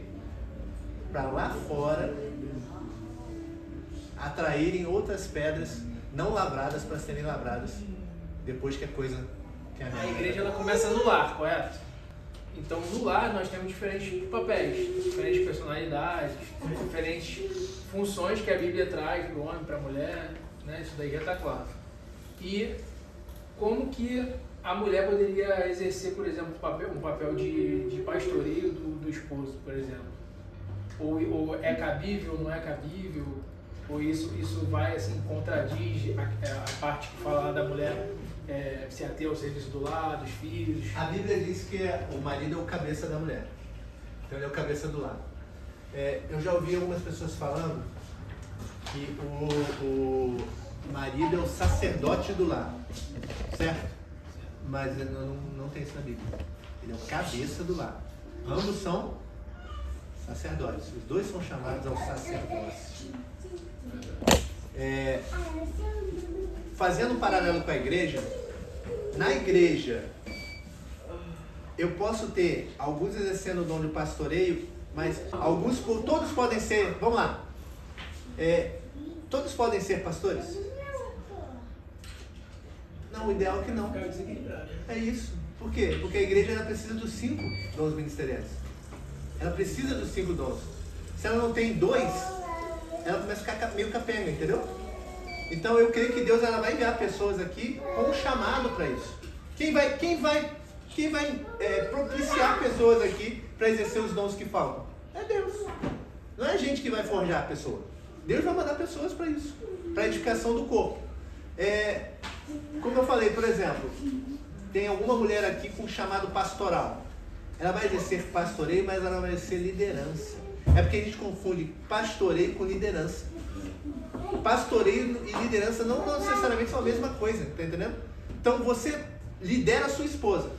Para lá fora atraírem outras pedras não lavradas para serem lavradas depois que a coisa... A igreja ela começa no lar, correto? Então, no lar nós temos diferentes papéis, diferentes personalidades, diferentes funções que a Bíblia traz para o homem, para a mulher, né? Isso daí já está claro. E como que a mulher poderia exercer, por exemplo, um papel de pastoreio do esposo, por exemplo? Ou é cabível ou não é cabível? Ou isso vai, assim, contradiz a parte que fala da mulher se ater ao serviço do lar, dos filhos? A Bíblia diz que o marido é o cabeça da mulher. Então ele é o cabeça do lar. Eu já ouvi algumas pessoas falando que o marido é o sacerdote do lar, certo? Mas não tem isso na Bíblia. Ele é o cabeça do lar. Ambos são sacerdotes. Os dois são chamados ao sacerdócio. Fazendo um paralelo com a igreja, na igreja eu posso ter alguns exercendo o dom de pastoreio, mas todos podem ser, vamos lá, todos podem ser pastores? Não, o ideal é que não. É isso. Por quê? Porque a igreja ela precisa dos 5 dons ministeriais. Ela precisa dos 5 dons. Se ela não tem 2, ela começa a ficar meio capenga, entendeu? Então eu creio que Deus ela vai enviar pessoas aqui com um chamado para isso. Quem vai propiciar pessoas aqui para exercer os dons que faltam? É Deus. Não é a gente que vai forjar a pessoa. Deus vai mandar pessoas para isso, para a edificação do corpo. Como eu falei, por exemplo, tem alguma mulher aqui com chamado pastoral. Ela vai exercer pastoreio, mas ela vai exercer liderança. É porque a gente confunde pastoreio com liderança. Pastoreio e liderança não necessariamente são a mesma coisa, tá entendendo? Então você lidera a sua esposa.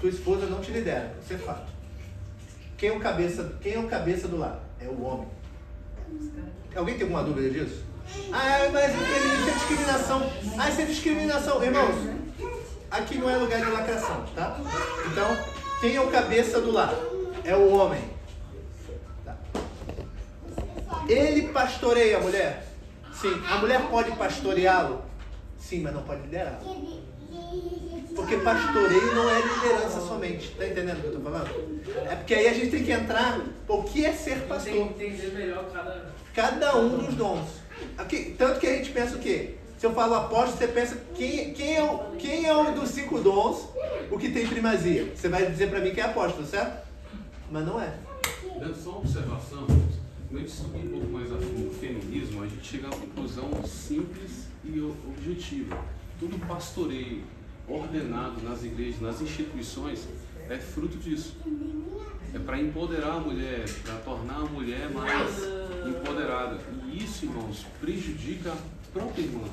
Sua esposa não te lidera, isso é fato. Quem é o cabeça do lar? É o homem. Alguém tem alguma dúvida disso? Mas isso é discriminação. Isso é discriminação. Irmãos, aqui não é lugar de lacração, tá? Então, quem é o cabeça do lar? É o homem. Tá. Ele pastoreia a mulher? Sim. A mulher pode pastoreá-lo? Sim, mas não pode liderá-lo. Porque pastoreio não é liderança somente. Tá entendendo o que eu tô falando? É porque aí a gente tem que entrar. O que é ser pastor? Tem que entender melhor cada um dos dons. Aqui, tanto que a gente pensa o quê? Se eu falo apóstolo, você pensa quem é o dos 5 dons, o que tem primazia? Você vai dizer para mim que é apóstolo, certo? Mas não é. Dando só uma observação, quando a gente subir um pouco mais a fundo no feminismo, a gente chega a uma conclusão simples e objetiva. Todo pastoreio ordenado nas igrejas, nas instituições, é fruto disso. É para empoderar a mulher, para tornar a mulher mais empoderada. E isso, irmãos, prejudica a própria irmã.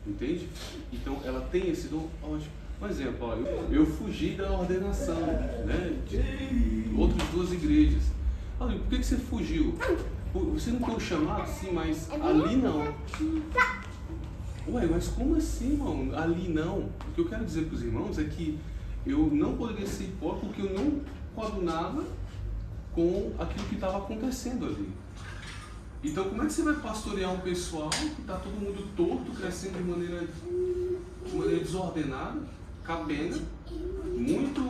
Entende? Então, ela tem esse dom ótimo. Por exemplo, eu fugi da ordenação, né, de outras 2 igrejas. Por que você fugiu? Você não tem o chamado? Sim, mas ali não. Ué, mas como assim, irmão? Ali não. O que eu quero dizer para os irmãos é que eu não poderia ser hipócrita porque eu não coadunava com aquilo que estava acontecendo ali. Então, como é que você vai pastorear um pessoal que está todo mundo torto, crescendo de maneira desordenada, capenga, muito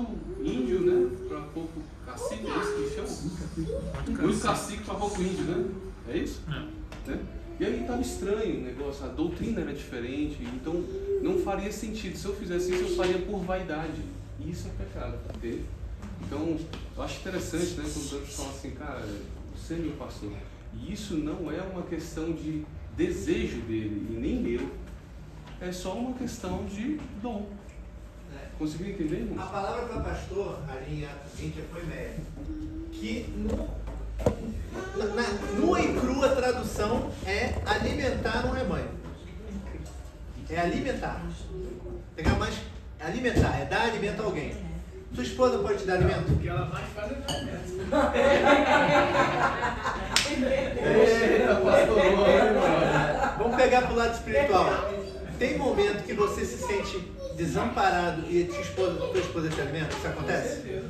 índio, né? Para pouco cacique, é isso que chama? Muito cacique para pouco índio, né? É isso? Né? E aí estava estranho o negócio, a doutrina era diferente, então não faria sentido. Se eu fizesse isso, eu faria por vaidade. E isso é pecado, entende? Então, eu acho interessante, né, quando Deus fala assim, cara, você é meu pastor. E isso não é uma questão de desejo dele, e nem meu. É só uma questão de dom. Conseguiu entender, irmão? A palavra para pastor, ali em Atos 20, é poimeia. Que nua e crua tradução é alimentar um rebanho. É alimentar. Pegar mais, alimentar, é dar alimento a alguém. Sua esposa pode te dar alimento? O que ela mais faz é dar alimento. Vamos pegar pro lado espiritual. Tem momento que você se sente desamparado e tua esposa te alimenta? Isso acontece?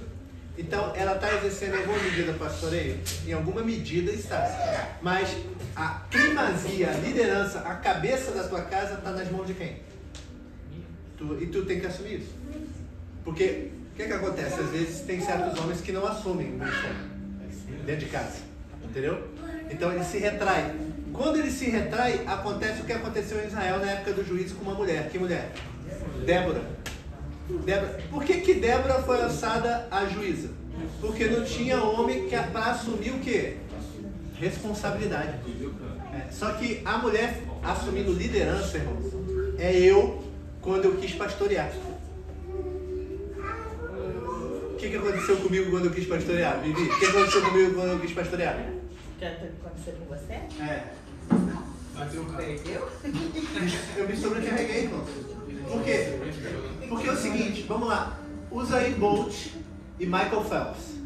Então, ela está exercendo em alguma medida pastoreio? Em alguma medida está. Mas a primazia, a liderança, a cabeça da tua casa está nas mãos de quem? E tu tem que assumir isso. Porque o que acontece? Às vezes tem certos homens que não assumem o ministério dentro de casa. Entendeu? Então ele se retrai. Quando ele se retrai, acontece o que aconteceu em Israel na época do juízo com uma mulher. Que mulher? Débora. Débora. Por que Débora foi alçada a juíza? Porque não tinha homem para assumir o quê? Responsabilidade. Só que a mulher assumindo liderança, irmão, é eu quando eu quis pastorear. O que aconteceu comigo quando eu quis pastorear, Vivi? O que aconteceu comigo quando eu quis pastorear? O que aconteceu com você? Bateu o carro. Perdeu? Eu me sobrecarreguei, irmão. Por quê? Porque é o seguinte, vamos lá. Usain Bolt e Michael Phelps.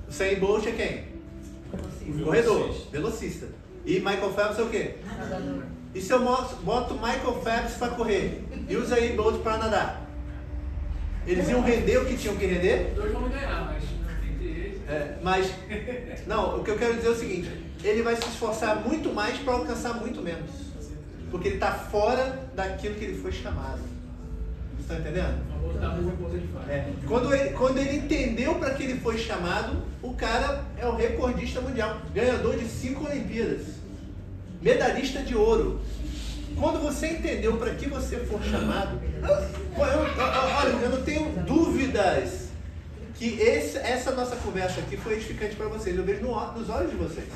O Usain Bolt é quem? Corredor, velocista. E Michael Phelps é o quê? Nadador. E se eu boto Michael Phelps para correr e o Usain Bolt para nadar? Eles iam render o que tinham que render? Os dois vão ganhar, mas não tem que ter esse. Mas, não, o que eu quero dizer é o seguinte, ele vai se esforçar muito mais para alcançar muito menos. Porque ele está fora daquilo que ele foi chamado. Você está entendendo? Vamos voltar para depois ele faz. Quando ele entendeu para que ele foi chamado, o cara é o recordista mundial, ganhador de 5 Olimpíadas, medalhista de ouro. Quando você entendeu para que você for chamado, olha, eu não tenho dúvidas que essa nossa conversa aqui foi edificante para vocês. Eu vejo nos olhos de vocês.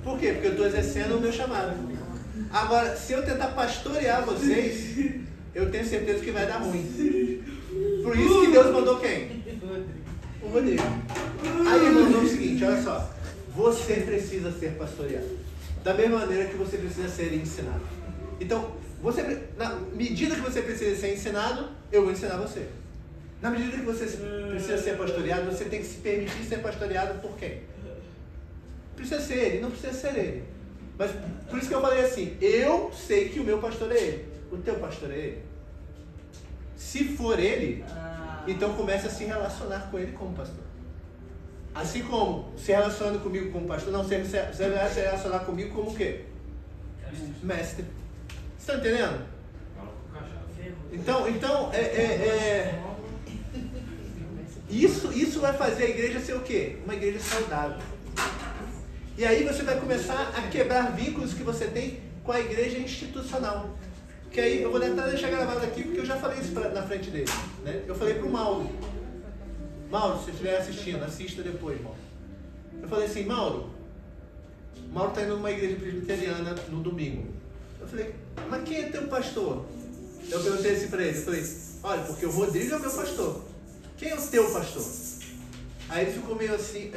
Por quê? Porque eu estou exercendo o meu chamado. Agora, se eu tentar pastorear vocês, eu tenho certeza que vai dar ruim. Por isso que Deus mandou quem? O Rodrigo. Aí ele mandou o seguinte, olha só. Você precisa ser pastoreado. Da mesma maneira que você precisa ser ensinado. Então, na medida que você precisa ser ensinado, eu vou ensinar você. Na medida que você precisa ser pastoreado, você tem que se permitir ser pastoreado por quem? Precisa ser ele, não precisa ser ele. Mas por isso que eu falei assim, eu sei que o meu pastor é ele. O teu pastor é ele. Se for ele, então comece a se relacionar com ele como pastor. Assim como se relaciona comigo como pastor, não, você vai se relacionar comigo como o quê? Mestre. Você está entendendo? Então isso vai fazer a igreja ser o quê? Uma igreja saudável. E aí você vai começar a quebrar vínculos que você tem com a igreja institucional. Que aí eu vou tentar deixar gravado aqui, porque eu já falei isso na frente dele. Né? Eu falei para o Mauro. Mauro, se você estiver assistindo, assista depois, Mauro. Eu falei assim, Mauro está indo numa igreja presbiteriana no domingo. Eu falei, mas quem é teu pastor? Eu perguntei assim para ele, eu falei, olha, porque o Rodrigo é o meu pastor. Quem é o teu pastor? Aí ele ficou meio assim,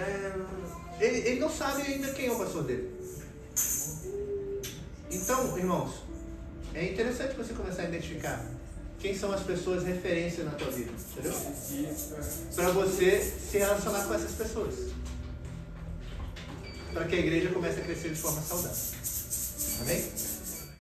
ele não sabe ainda quem é o pastor dele. Então, irmãos, é interessante você começar a identificar quem são as pessoas referência na tua vida, entendeu? Para você se relacionar com essas pessoas. Para que a igreja comece a crescer de forma saudável. Amém?